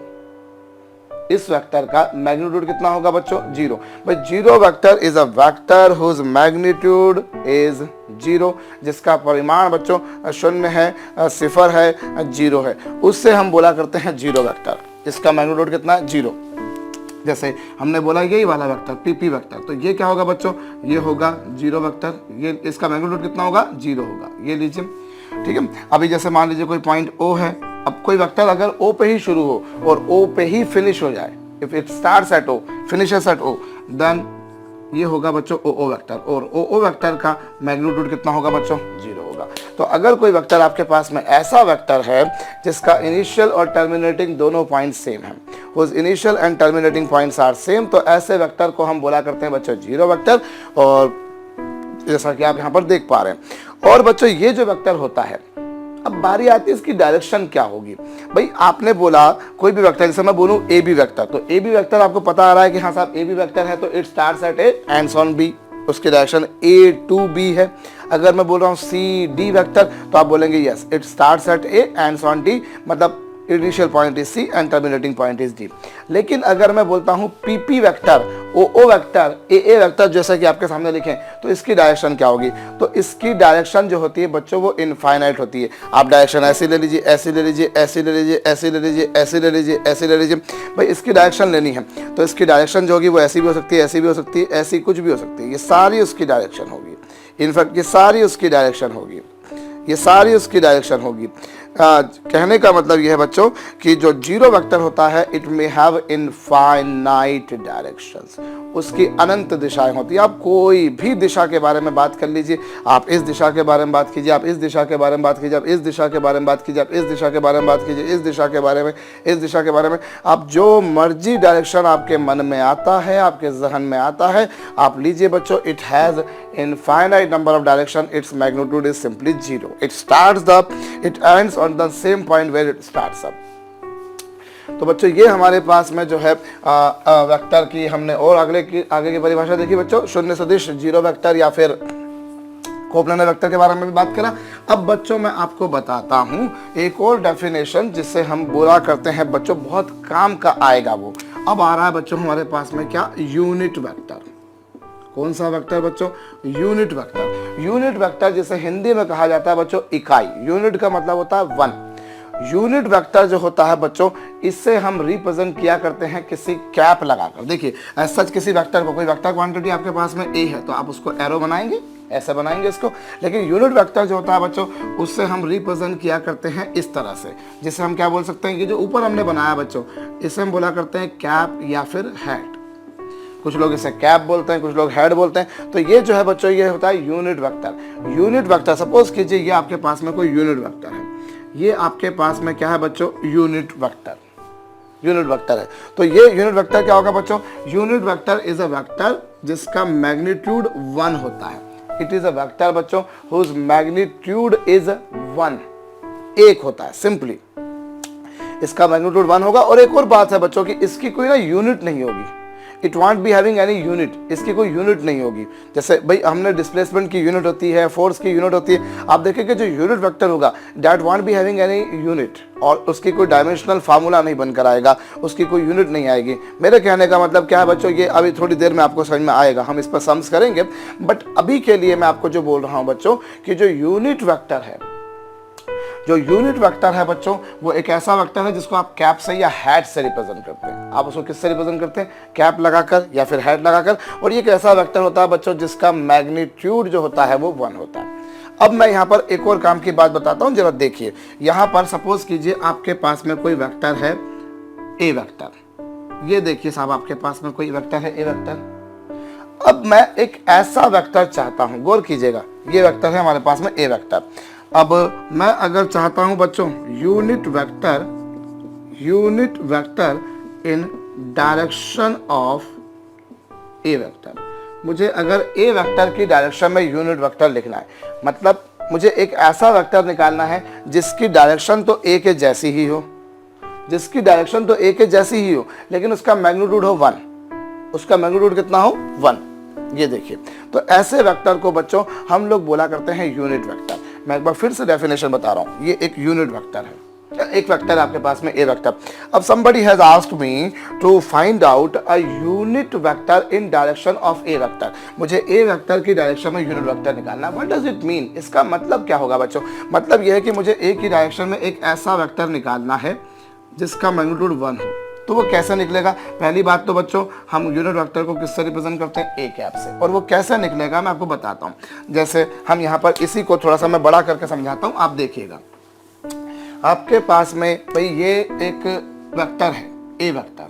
इस वेक्टर का मैग्नीट्यूड कितना होगा बच्चों? जीरो। भाई zero vector is a vector whose magnitude is zero, जिसका परिमाण बच्चों शून्य है, सिफर है, जीरो है, उससे हम बोला करते हैं जीरो वेक्टर। इसका मैग्नीट्यूड कितना है? जीरो। जैसे हमने बोला यही वाला वेक्टर पीपी वेक्टर, तो ये क्या होगा बच्चों? ये होगा जीरो वेक्टर। ये इसका मैग्नीट्यूड कितना होगा? जीरो होगा। ये लीजिए, ठीक है। अभी जैसे मान लीजिए कोई पॉइंट ओ है, अब कोई वेक्टर अगर ओ पे ही शुरू हो और ओ पे ही फिनिश हो जाए, if it starts at O finishes at O, then ये होगा बच्चों ओ वेक्टर। और ओ वेक्टर का मैग्नीट्यूड कितना होगा बच्चों? जीरो होगा। तो अगर कोई वेक्टर आपके पास में ऐसा वेक्टर है जिसका इनिशियल और टर्मिनेटिंग दोनों पॉइंट सेम है, उस initial and terminating points are same, तो ऐसे वेक्टर को हम बोला करते हैं बच्चों जीरो वेक्टर। और जैसा कि आप यहाँ पर देख पा रहे हैं। और बच्चों ये जो वेक्टर होता है, अब बारी आती है इसकी डायरेक्शन क्या होगी। भाई आपने बोला कोई भी वेक्टर, जैसे मैं बोलूं ए बी वेक्टर, तो ए बी वेक्टर आपको पता आ रहा है कि हाँ साहब ए बी वेक्टर है, तो it starts at A ends on B, उसकी डायरेक्शन ए टू बी है। अगर मैं बोल रहा हूँ सी डी वेक्टर, तो आप बोलेंगे yes it starts at A ends on D, मतलब initial point is C and terminating point is D. लेकिन अगर मैं बोलता हूँ P P vector, O vector, A vector, जैसा कि आपके सामने लिखें, तो इसकी डायरेक्शन क्या होगी? तो इसकी डायरेक्शन जो होती है बच्चों वो इनफाइनाइट होती है। आप डायरेक्शन ऐसी ले लीजिए, ऐसी ले लीजिए, ऐसी ले लीजिए, ऐसी ले लीजिए, ऐसी ले लीजिए, ऐसी ले लीजिए। भाई इसकी डायरेक्शन लेनी है, तो इसकी डायरेक्शन जो होगी वो ऐसी भी हो सकती है, ऐसी भी हो सकती है, ऐसी कुछ भी हो सकती है। ये सारी उसकी डायरेक्शन होगी। इनफैक्ट ये सारी उसकी डायरेक्शन होगी, ये सारी उसकी डायरेक्शन होगी। कहने का मतलब यह है बच्चों कि जो जीरो वेक्टर होता है it may have infinite directions, उसकी अनंत दिशाएं होती है। आप कोई भी दिशा के बारे में बात कर लीजिए, आप इस दिशा के बारे में बात कीजिए, आप इस दिशा के बारे में बात कीजिए, आप इस दिशा के बारे में बात कीजिए, आप इस दिशा के बारे में बात कीजिए, इस दिशा के बारे में, इस दिशा के बारे में, आप जो मर्जी डायरेक्शन आपके मन में आता है, आपके जहन में आता है, आप लीजिए बच्चों। It has infinite number of direction, its magnitude is simply zero. It starts the, it ends on the same point where it starts up. तो बच्चों ये हमारे पास में जो है वेक्टर की हमने और आगे की परिभाषा देखी बच्चों, शून्य सदिश, जीरो वेक्टर या फिर कोप्लानर वेक्टर के बारे में भी बात करा। अब बच्चों मैं आपको बताता हूं एक और डेफिनेशन जिससे हम बोला करते हैं बच्चों बहुत काम का आएगा वो। अब आ रहा है बच्चों हमारे पास में क्या? Unit vector. कौन सा वेक्टर बच्चों? Unit vector. यूनिट वेक्टर जिसे हिंदी में कहा जाता है बच्चों इकाई। यूनिट का मतलब होता है वन। यूनिट वेक्टर जो होता है बच्चों, इससे हम रिप्रेजेंट किया करते हैं किसी कैप लगाकर। देखिए सच किसी वेक्टर को, कोई वेक्टर क्वांटिटी आपके पास में ए है, तो आप उसको एरो बनाएंगे, ऐसे बनाएंगे इसको। लेकिन यूनिट वेक्टर जो होता है बच्चों, उससे हम रिप्रेजेंट किया करते हैं इस तरह से, जिसे हम क्या बोल सकते हैं कि जो ऊपर हमने बनाया बच्चों, इसे हम बोला करते हैं कैप या फिर हेड। कुछ लोग इसे कैप बोलते हैं, कुछ लोग हेड बोलते हैं। तो ये जो है बच्चों ये होता है unit vector. Unit vector, suppose कीजिए ये आपके पास में कोई यूनिट वेक्टर है, ये आपके पास में क्या है बच्चों? Unit vector. यूनिट वेक्टर है, तो ये यूनिट वेक्टर क्या होगा बच्चों? Unit vector is a vector जिसका मैग्नीट्यूड 1 होता है। इट इज अ वेक्टर बच्चों हुज मैग्नीट्यूड इज 1, 1 होता है, सिंपली इसका मैग्नीट्यूड 1 होगा। और एक और बात है बच्चों कि इसकी कोई ना यूनिट नहीं होगी, it won't be having any unit, इसकी कोई यूनिट नहीं होगी। जैसे भाई हमने डिस्प्लेसमेंट की यूनिट होती है, फोर्स की यूनिट होती है, आप देखेंगे जो यूनिट वेक्टर होगा that want be having any unit, और उसकी कोई डायमेंशनल फार्मूला नहीं बनकर आएगा, उसकी कोई यूनिट नहीं आएगी। मेरे कहने का मतलब क्या है बच्चों, ये अभी थोड़ी देर में आपको समझ में आएगा, हम इस पर सम्स करेंगे, बट अभी के लिए मैं आपको जो बोल रहा हूँ बच्चों कि जो यूनिट वेक्टर है, जो यूनिट वेक्टर है बच्चों, वो एक ऐसा वेक्टर है जिसको आप कैप से या हैट से रिप्रेजेंट करते हैं। आप उसको किससे रिप्रेजेंट करते हैं? कैप लगाकर या फिर हैट लगाकर। और ये एक ऐसा वेक्टर होता है बच्चों जिसका मैग्नीट्यूड जो होता है वो 1 होता है। अब मैं यहाँ पर एक और काम की बात बताता हूँ, जरा देखिए। यहाँ पर सपोज कीजिए आपके पास में कोई वेक्टर है ए वेक्टर, ये देखिए साहब आपके पास में कोई वेक्टर है ए वेक्टर। अब मैं एक ऐसा वेक्टर चाहता हूँ, गौर कीजिएगा, ये वेक्टर है हमारे पास में ए वेक्टर। अब मैं अगर चाहता हूं बच्चों unit vector in direction of A vector, मुझे अगर ए वेक्टर की डायरेक्शन में यूनिट वेक्टर लिखना है, मतलब मुझे एक ऐसा वेक्टर निकालना है जिसकी डायरेक्शन तो ए के जैसी ही हो, जिसकी डायरेक्शन तो ए के जैसी ही हो, लेकिन उसका मैग्नीट्यूड हो 1। उसका मैग्नीट्यूड कितना हो? 1। ये देखिए, तो ऐसे वेक्टर को बच्चों हम लोग बोला करते हैं यूनिट वेक्टर। मैं एक बार फिर से डेफिनेशन बता रहा हूँ, ये एक यूनिट वेक्टर है, एक वेक्टर आपके पास में ए वेक्टर। अब somebody has asked me to find out a unit vector in direction of a vector, मुझे ए वेक्टर की डायरेक्शन में यूनिट वेक्टर निकालना। What does it mean? इसका मतलब क्या होगा बच्चों? मतलब यह है कि मुझे ए की डायरेक्शन में एक ऐसा वेक्टर निकालना है जिसका मैग्नीट्यूड 1 हो। तो वो कैसे निकलेगा? पहली बात तो बच्चों हम यूनिट वेक्टर को किससे रिप्रेजेंट करते हैं? ए कैप से। और वो कैसे निकलेगा मैं आपको बताता हूँ। जैसे हम यहाँ पर इसी को थोड़ा सा मैं बड़ा करके समझाता हूँ, आप देखिएगा। आपके पास में भाई ये एक वेक्टर है, ए वेक्टर।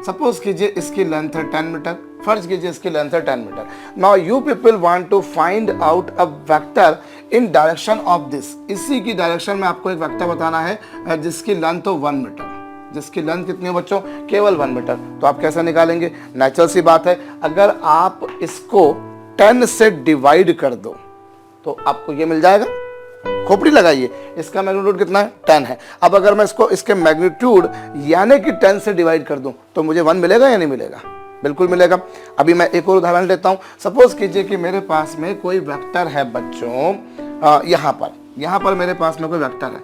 सपोज कीजिए इसकी लेंथ है 10 मीटर, फर्ज कीजिए इसकी लेंथ है 10 metre. Now you people want to find out a vector in direction of this, इसी की डायरेक्शन में आपको एक वेक्टर बताना है जिसकी लेंथ हो 1 मीटर। जिसकी लेंथ कितनी हो बच्चों? केवल 1 मीटर। तो आप कैसे निकालेंगे? नेचुरल सी बात है, अगर आप इसको 10 से डिवाइड कर दो तो आपको ये मिल जाएगा। खोपड़ी लगाइए, इसका मैग्नीट्यूड कितना है? 10 है। अब अगर मैं इसको इसके मैग्नीट्यूड यानी कि 10 से डिवाइड कर दूं तो मुझे 1 मिलेगा या नहीं मिलेगा? बिल्कुल मिलेगा। अभी मैं एक और उदाहरण लेता हूं। सपोज कीजिए कि मेरे पास में कोई वेक्टर है बच्चों, यहाँ पर मेरे पास में कोई वेक्टर है,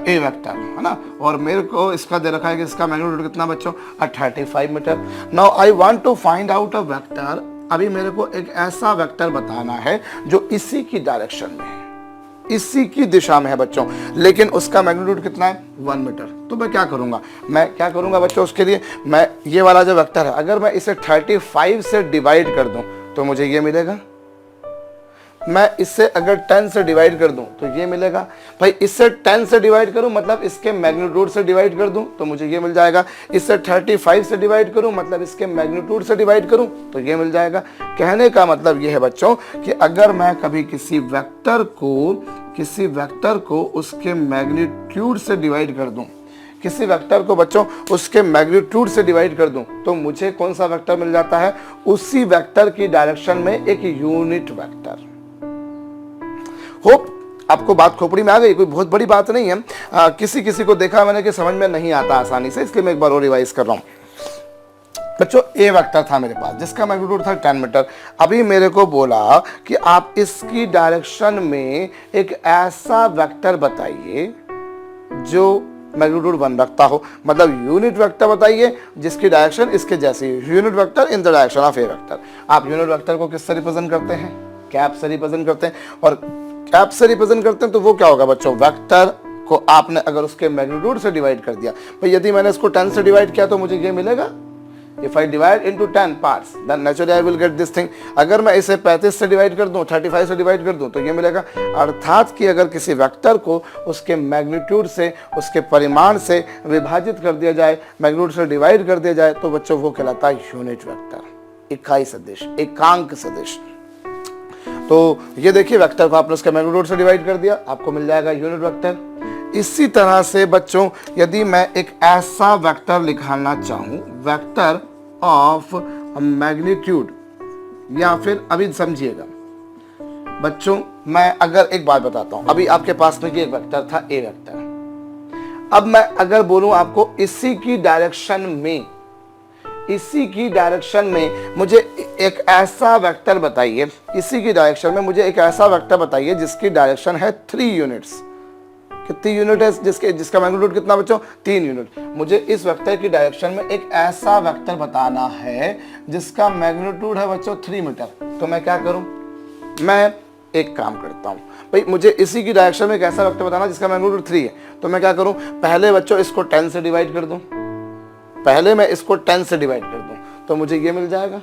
ए वेक्टर है ना, और मेरे को इसका दे रखा है कि इसका मैग्नीट्यूड कितना बच्चों? 35 metre. Now I want to find out a vector, अभी मेरे को एक ऐसा वेक्टर बताना है जो इसी की डायरेक्शन में है, इसी की दिशा में है बच्चों, लेकिन उसका मैग्नीट्यूड कितना है? 1 मीटर। तो मैं क्या करूंगा बच्चों? उसके लिए मैं ये वाला जो वेक्टर है, अगर मैं इसे 35 से डिवाइड कर दूं तो मुझे ये मिलेगा। मैं इससे अगर 10 से डिवाइड कर दूं तो ये मिलेगा। भाई इससे 10 से डिवाइड करूं मतलब इसके मैग्नीट्यूड से डिवाइड कर दूं तो मुझे ये मिल जाएगा। इससे 35 से डिवाइड करूं मतलब इसके मैग्नीट्यूड से डिवाइड करूं तो ये मिल जाएगा। कहने का मतलब ये है बच्चों कि अगर मैं कभी किसी वेक्टर को उसके मैग्नीट्यूड से डिवाइड कर दूं, किसी वेक्टर को बच्चों उसके मैग्नीट्यूड से डिवाइड कर दूं तो मुझे कौन सा वेक्टर मिल जाता है? उसी वेक्टर की डायरेक्शन में एक यूनिट वेक्टर। होप आपको बात खोपड़ी में आ गई, कोई बहुत बड़ी बात नहीं है। किसी को देखा मैंने कि समझ में नहीं आता आसानी से, इसलिए मैं एक बार और रिवाइज कर रहा हूं। बच्चों ए वेक्टर था मेरे पास जिसका मैग्नीट्यूड था 10 मीटर। अभी मेरे को बोला कि आप इसकी डायरेक्शन में एक ऐसा वेक्टर बताइए जो मैग्नीट्यूड 1 रखता हो, मतलब यूनिट वेक्टर बताइए जिसकी डायरेक्शन इसके जैसी है। Unit vector in the direction of A vector. आप यूनिट वेक्टर को किससे रिप्रेजेंट करते हैं? कैप से रिप्रेजेंट करते हैं। और कैप से रिप्रेजेंट करते हैं तो वो क्या होगा बच्चों? वेक्टर को आपने अगर उसके मैग्नीट्यूड से डिवाइड कर दिया, भाई यदि मैंने इसको 10 से डिवाइड किया तो मुझे ये मिलेगा। If I divide into 10 parts, then naturally I will get this thing. अगर मैं इसे 35 से डिवाइड कर दूं, 35 से डिवाइड कर दूं तो ये मिलेगा। अर्थात कि अगर किसी वेक्टर को उसके मैग्नीट्यूड से, उसके परिमाण से विभाजित कर दिया जाए, मैग्नीट्यूड से डिवाइड कर दिया जाए तो बच्चों वो कहलाता है यूनिट वेक्टर, इकाई सदिश, एकांक सदिश। तो ये देखिए वेक्टर को आपने उसके मैग्नीट्यूड से डिवाइड कर दिया, आपको मिल जाएगा यूनिट वेक्टर। इसी तरह से बच्चों यदि मैं एक ऐसा वेक्टर निकालना चाहूं, वेक्टर ऑफ मैग्नीट्यूड, या फिर अभी समझिएगा बच्चों, मैं अगर एक बात बताता हूं, अभी आपके पास में ये एक वेक्टर था ए वेक्टर। अब मैं अगर बोलूं आपको इसी की डायरेक्शन में इसी की डायरेक्शन में मुझे एक ऐसा वेक्टर बताइए, इसी की डायरेक्शन में मुझे एक ऐसा वेक्टर बताइए जिसकी डायरेक्शन है 3 यूनिट्स। कितनी यूनिट है जिसका मैग्नीट्यूड कितना बच्चों? 3 यूनिट। मुझे इस वेक्टर की डायरेक्शन में एक ऐसा वेक्टर बताना है जिसका मैग्नीट्यूड है बच्चों 3 मीटर। तो मैं क्या करूं? मैं एक काम करता हूं भाई, मुझे इसी की डायरेक्शन में एक ऐसा वेक्टर बताना जिसका मैग्नीट्यूड 3 है। तो मैं क्या करूं? पहले बच्चों इसको 10 से डिवाइड कर दूं, पहले मैं इसको 10 से डिवाइड कर दूं तो मुझे ये मिल जाएगा।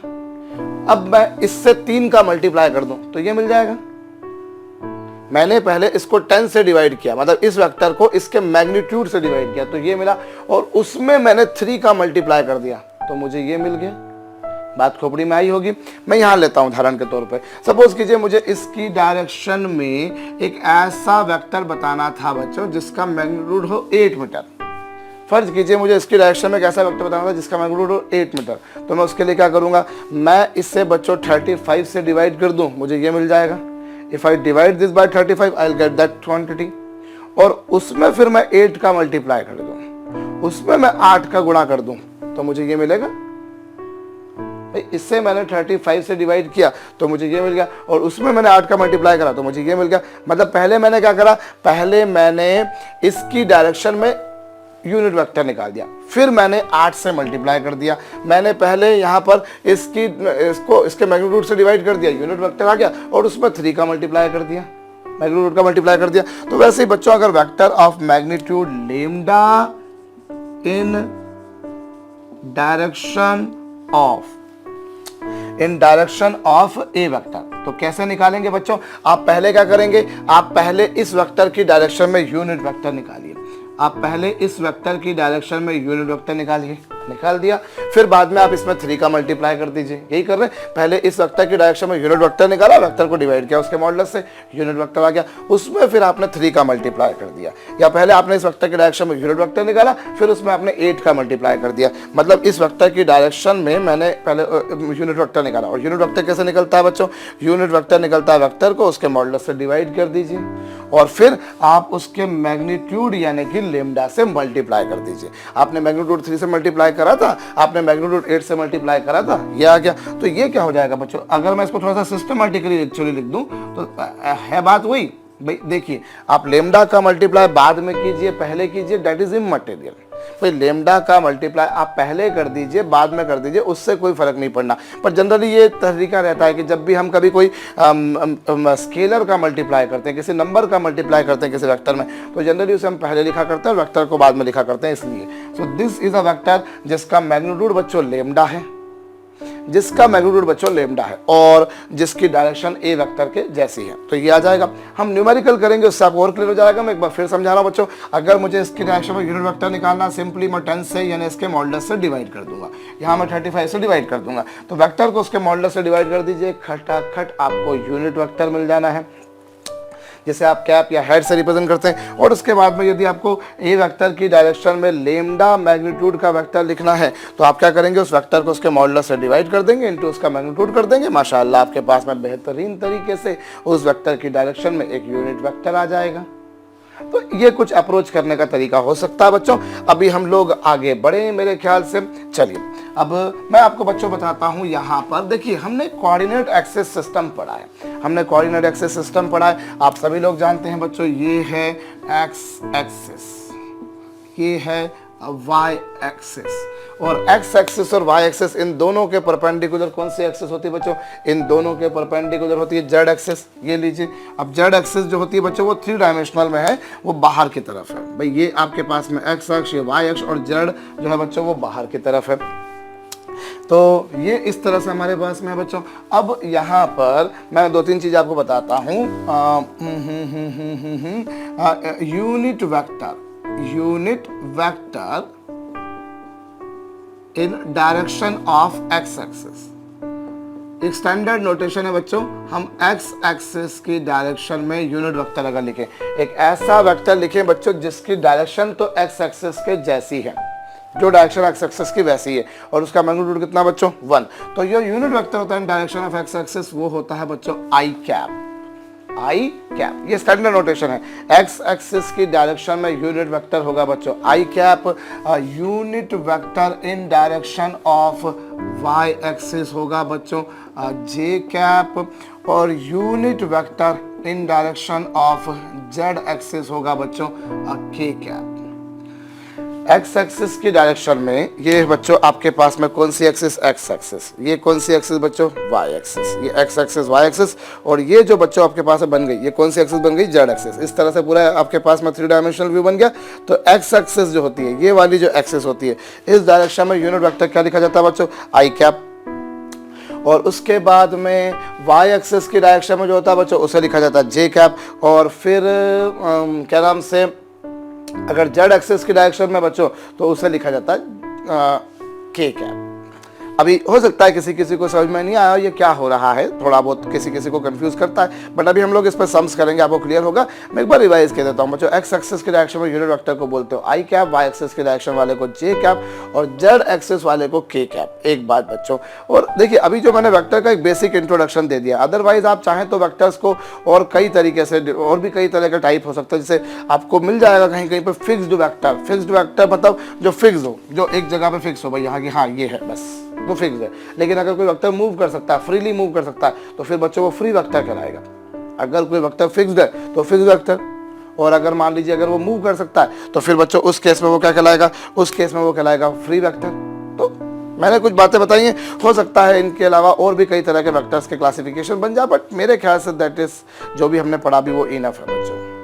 अब मैं इससे 3 का मल्टीप्लाई कर दूं तो ये मिल जाएगा। मैंने पहले इसको 10 से डिवाइड किया, मतलब इस वेक्टर को इसके मैग्नीट्यूड से डिवाइड किया तो ये मिला, और उसमें मैंने 3 का मल्टीप्लाई कर दिया तो मुझे ये मिल गया। बात खोपड़ी में आई होगी। मैं यहां लेता हूं उदाहरण के तौर पे, सपोज कीजिए मुझे इसकी डायरेक्शन में एक ऐसा वेक्टर बताना था बच्चों जिसका मैग्नीट्यूड हो 8 मीटर। फर्ज कीजिए मुझे इसकी डायरेक्शन में एक ऐसा वेक्टर बताना था जिसका मैग्नीट्यूड हो 8 मीटर। तो मैं उसके लिए क्या करूंगा? मैं इससे बच्चों 35 से डिवाइड कर दूं, मुझे ये मिल जाएगा। If I divide this by 35, I'll get that quantity। और उसमें फिर मैं 8 का मल्टीप्लाई कर दूं, उसमें मैं 8 का गुणा कर दूं तो मुझे ये मिलेगा। भाई इससे मैंने 35 से डिवाइड किया तो मुझे ये मिल गया, और उसमें मैंने 8 का मल्टीप्लाई करा तो मुझे ये मिल गया। मतलब पहले मैंने क्या करा? पहले मैंने इसकी डायरेक्शन में यूनिट वेक्टर निकाल दिया, फिर मैंने 8 से मल्टीप्लाई कर दिया। मैंने पहले यहाँ पर इसके मैग्नीट्यूड से डिवाइड कर दिया, यूनिट वेक्टर आ गया, और उसमें 3 का मल्टीप्लाई कर दिया, मैग्नीट्यूड का मल्टीप्लाई कर दिया। तो वैसे ही बच्चों अगर vector of magnitude lambda in direction of A vector, तो कैसे निकालेंगे बच्चों? आप पहले क्या करेंगे? आप पहले इस वेक्टर की डायरेक्शन में यूनिट वेक्टर निकालिए। आप पहले इस वेक्टर की डायरेक्शन में यूनिट वेक्टर निकालिए, निकाल दिया, फिर बाद में आप इसमें 3 का मल्टीप्लाई कर दीजिए। यही कर रहे हैं, पहले इस वेक्टर की डायरेक्शन में यूनिट वेक्टर निकाला, वेक्टर को डिवाइड किया उसके मॉडुलस से, यूनिट वेक्टर आ गया, उसमें फिर आपने 3 का मल्टीप्लाई कर दिया। या पहले आपने इस वेक्टर की डायरेक्शन में यूनिट वेक्टर निकाला, फिर उसमें आपने 8 का मल्टीप्लाई कर दिया। मतलब इस वेक्टर की डायरेक्शन में मैंने पहले यूनिट वेक्टर निकाला। और यूनिट वेक्टर कैसे निकलता है बच्चों? यूनिट वेक्टर निकलता है वेक्टर को उसके मॉडुलस से डिवाइड कर दीजिए, और फिर आप उसके मैग्नीट्यूड यानी कि लेम्डा से मल्टीप्लाई कर दीजिए। आपने मैग्नीट्यूड 3 से मल्टीप्लाई करा था, आपने मैग्नीट्यूड 8 से मल्टीप्लाई करा था, ये आ गया। तो ये क्या हो जाएगा बच्चों? अगर मैं इसको थोड़ा सा सिस्टमैटिकली एक्चुअली लिख दूं तो है बात वही। भाई देखिए, आप लेम्डा का मल्टीप्लाई बाद में कीजिए, पहले कीजिए, दैट इज इमटेरियल। भाई लेम्डा का मल्टीप्लाई आप पहले कर दीजिए, बाद में कर दीजिए, उससे कोई फर्क नहीं पड़ना। पर जनरली ये तरीका रहता है कि जब भी हम कभी कोई स्केलर का मल्टीप्लाई करते हैं, किसी नंबर का मल्टीप्लाई करते हैं किसी वेक्टर में, तो जनरली उसे हम पहले लिखा करते हैं और वेक्टर को बाद में लिखा करते हैं। इसलिए so this is a vector जिसका मैग्नीट्यूड बच्चों लेम्डा है, जिसका मैग्नीट्यूड बच्चों लेम्डा है, और जिसकी डायरेक्शन ए वेक्टर के जैसी है। तो ये आ जाएगा। हम न्यूमेरिकल करेंगे, उससे आपको और क्लियर हो जाएगा। मैं एक बार फिर समझा रहा हूं बच्चों, अगर मुझे इसकी डायरेक्शन में यूनिट वेक्टर निकालना, सिंपली मैं 10 से यानी इसके मॉडुलस से डिवाइड कर दूंगा। यहाँ मैं 35 से डिवाइड कर दूंगा, तो वेक्टर को उसके मॉडुलस से डिवाइड कर दीजिए, खटाखट आपको यूनिट वेक्टर मिल जाना है, जिसे आप कैप या हेड से रिप्रेजेंट करते हैं। और उसके बाद में यदि आपको ए वेक्टर की डायरेक्शन में लेम्डा मैग्नीट्यूड का वेक्टर लिखना है तो आप क्या करेंगे? उस वेक्टर को उसके मॉडुलस से डिवाइड कर देंगे, इनटू उसका मैग्नीट्यूड कर देंगे। माशाअल्लाह आपके पास में बेहतरीन तरीके से उस वेक्टर की डायरेक्शन में एक यूनिट वेक्टर आ जाएगा। तो ये कुछ अप्रोच करने का तरीका हो सकता है बच्चों। अभी हम लोग आगे बढ़े मेरे ख्याल से। चलिए अब मैं आपको बच्चों बताता हूं। यहाँ पर देखिए, हमने कोऑर्डिनेट एक्सेस सिस्टम पढ़ा है, हमने कोऑर्डिनेट एक्सेस सिस्टम पढ़ा है। आप सभी लोग जानते हैं बच्चों, ये है एक्स एक्सिस, ये है वाई एक्सिस, और एक्स एक्सिस और वाई एक्सिस इन दोनों के परपेंडिकुलर कौन सी एक्सिस होती है बच्चों? इन दोनों के परपेंडिकुलर होती है जेड एक्सिस। ये लीजिए, अब जेड एक्सिस जो होती है बच्चों वो 3 डायमेंशनल में है, वो बाहर की तरफ है। भाई ये आपके पास में एक्स अक्ष, ये वाई अक्ष, और जेड जो है बच्चों वो बाहर की तरफ है। तो ये इस तरह से हमारे पास में है बच्चों। अब यहाँ पर मैं 2-3 चीज़ आपको बताता हूँ। Unit vector in direction of X axis, एक स्टैंडर्ड नोटेशन है बच्चों। हम एक्स एक्सिस की डायरेक्शन में यूनिट वेक्टर अगर लिखें, एक ऐसा वेक्टर लिखें बच्चों जिसकी डायरेक्शन तो एक्स एक्सिस के जैसी है, जो डायरेक्शन एक्स एक्सिस की वैसी है, और उसका मैग्नीट्यूड कितना बच्चों? 1। तो ये यूनिट वेक्टर होता है in direction of X axis, वो होता है बच्चों आई कैप। I cap. ये स्टैंडर्ड नोटेशन है। एक्स एक्सिस की डायरेक्शन में यूनिट वेक्टर होगा बच्चों I cap, unit vector in direction of Y axis होगा बच्चों जे कैप, और unit vector in direction of Z axis होगा बच्चों के कैप। एक्स एक्सिस की डायरेक्शन में ये बच्चों आपके पास में कौन सी एक्सिस, एक्स एक्सिस, ये कौन सी एक्सिस बच्चों, वाई एक्सिस, ये एक्स एक्सिस वाई एक्सिस, और ये जो बच्चों आपके पास बन गई ये कौन सी एक्सिस बन गई, जेड एक्सिस। इस तरह से पूरा आपके पास में 3 डायमेंशनल व्यू बन गया। तो एक्स एक्सिस जो होती है, ये वाली जो एक्सिस होती है, इस डायरेक्शन में यूनिट वेक्टर क्या लिखा जाता है बच्चों, आई कैप, और उसके बाद में वाई एक्सिस की डायरेक्शन में जो होता है बच्चों उसे लिखा जाता है जे कैप, और फिर क्या नाम से अगर जेड एक्सिस की डायरेक्शन में बच्चों तो उसे लिखा जाता है के कैप। अभी हो सकता है किसी किसी को समझ में नहीं आया ये क्या हो रहा है, थोड़ा बहुत किसी किसी को कंफ्यूज करता है, बट अभी हम लोग इस पर सम्स करेंगे, आपको क्लियर होगा। मैं एक बार रिवाइज कर देता हूँ बच्चों। एक्स एक्सिस के डायरेक्शन में यूनिट वेक्टर को बोलते हो आई कैप, वाई एक्सिस के डायरेक्शन वाले को जे कैप, और जेड एक्सिस वाले को के कैप। एक बात बच्चों, और देखिए अभी जो मैंने वेक्टर का एक बेसिक इंट्रोडक्शन दे दिया, अदरवाइज आप चाहें तो वेक्टर्स को और कई तरीके से, और भी कई तरह का टाइप हो सकता है, जैसे आपको मिल जाएगा कहीं कहीं पर फिक्स्ड वेक्टर। फिक्स्ड वेक्टर मतलब जो फिक्स हो, जो एक जगह पे फिक्स हो, भाई यहाँ की हाँ ये है बस वो फिक्स है। लेकिन अगर कोई वेक्टर मूव कर सकता है, फ्रीली मूव कर सकता है, तो फिर बच्चों वो फ्री वेक्टर कहलाएगा। अगर कोई वेक्टर फिक्स्ड है तो फिक्स्ड वेक्टर, और अगर मान लीजिए अगर वो मूव कर सकता है तो फिर बच्चों उस केस में वो क्या कहलाएगा, उस केस में वो कहलाएगा फ्री वेक्टर। तो मैंने कुछ बातें बताई हैं, हो सकता है इनके अलावा और भी कई तरह के वेक्टर्स के क्लासिफिकेशन बन जाए, बट मेरे ख्याल से दैट इज जो भी हमने पढ़ा भी वो इनफ है बच्चों।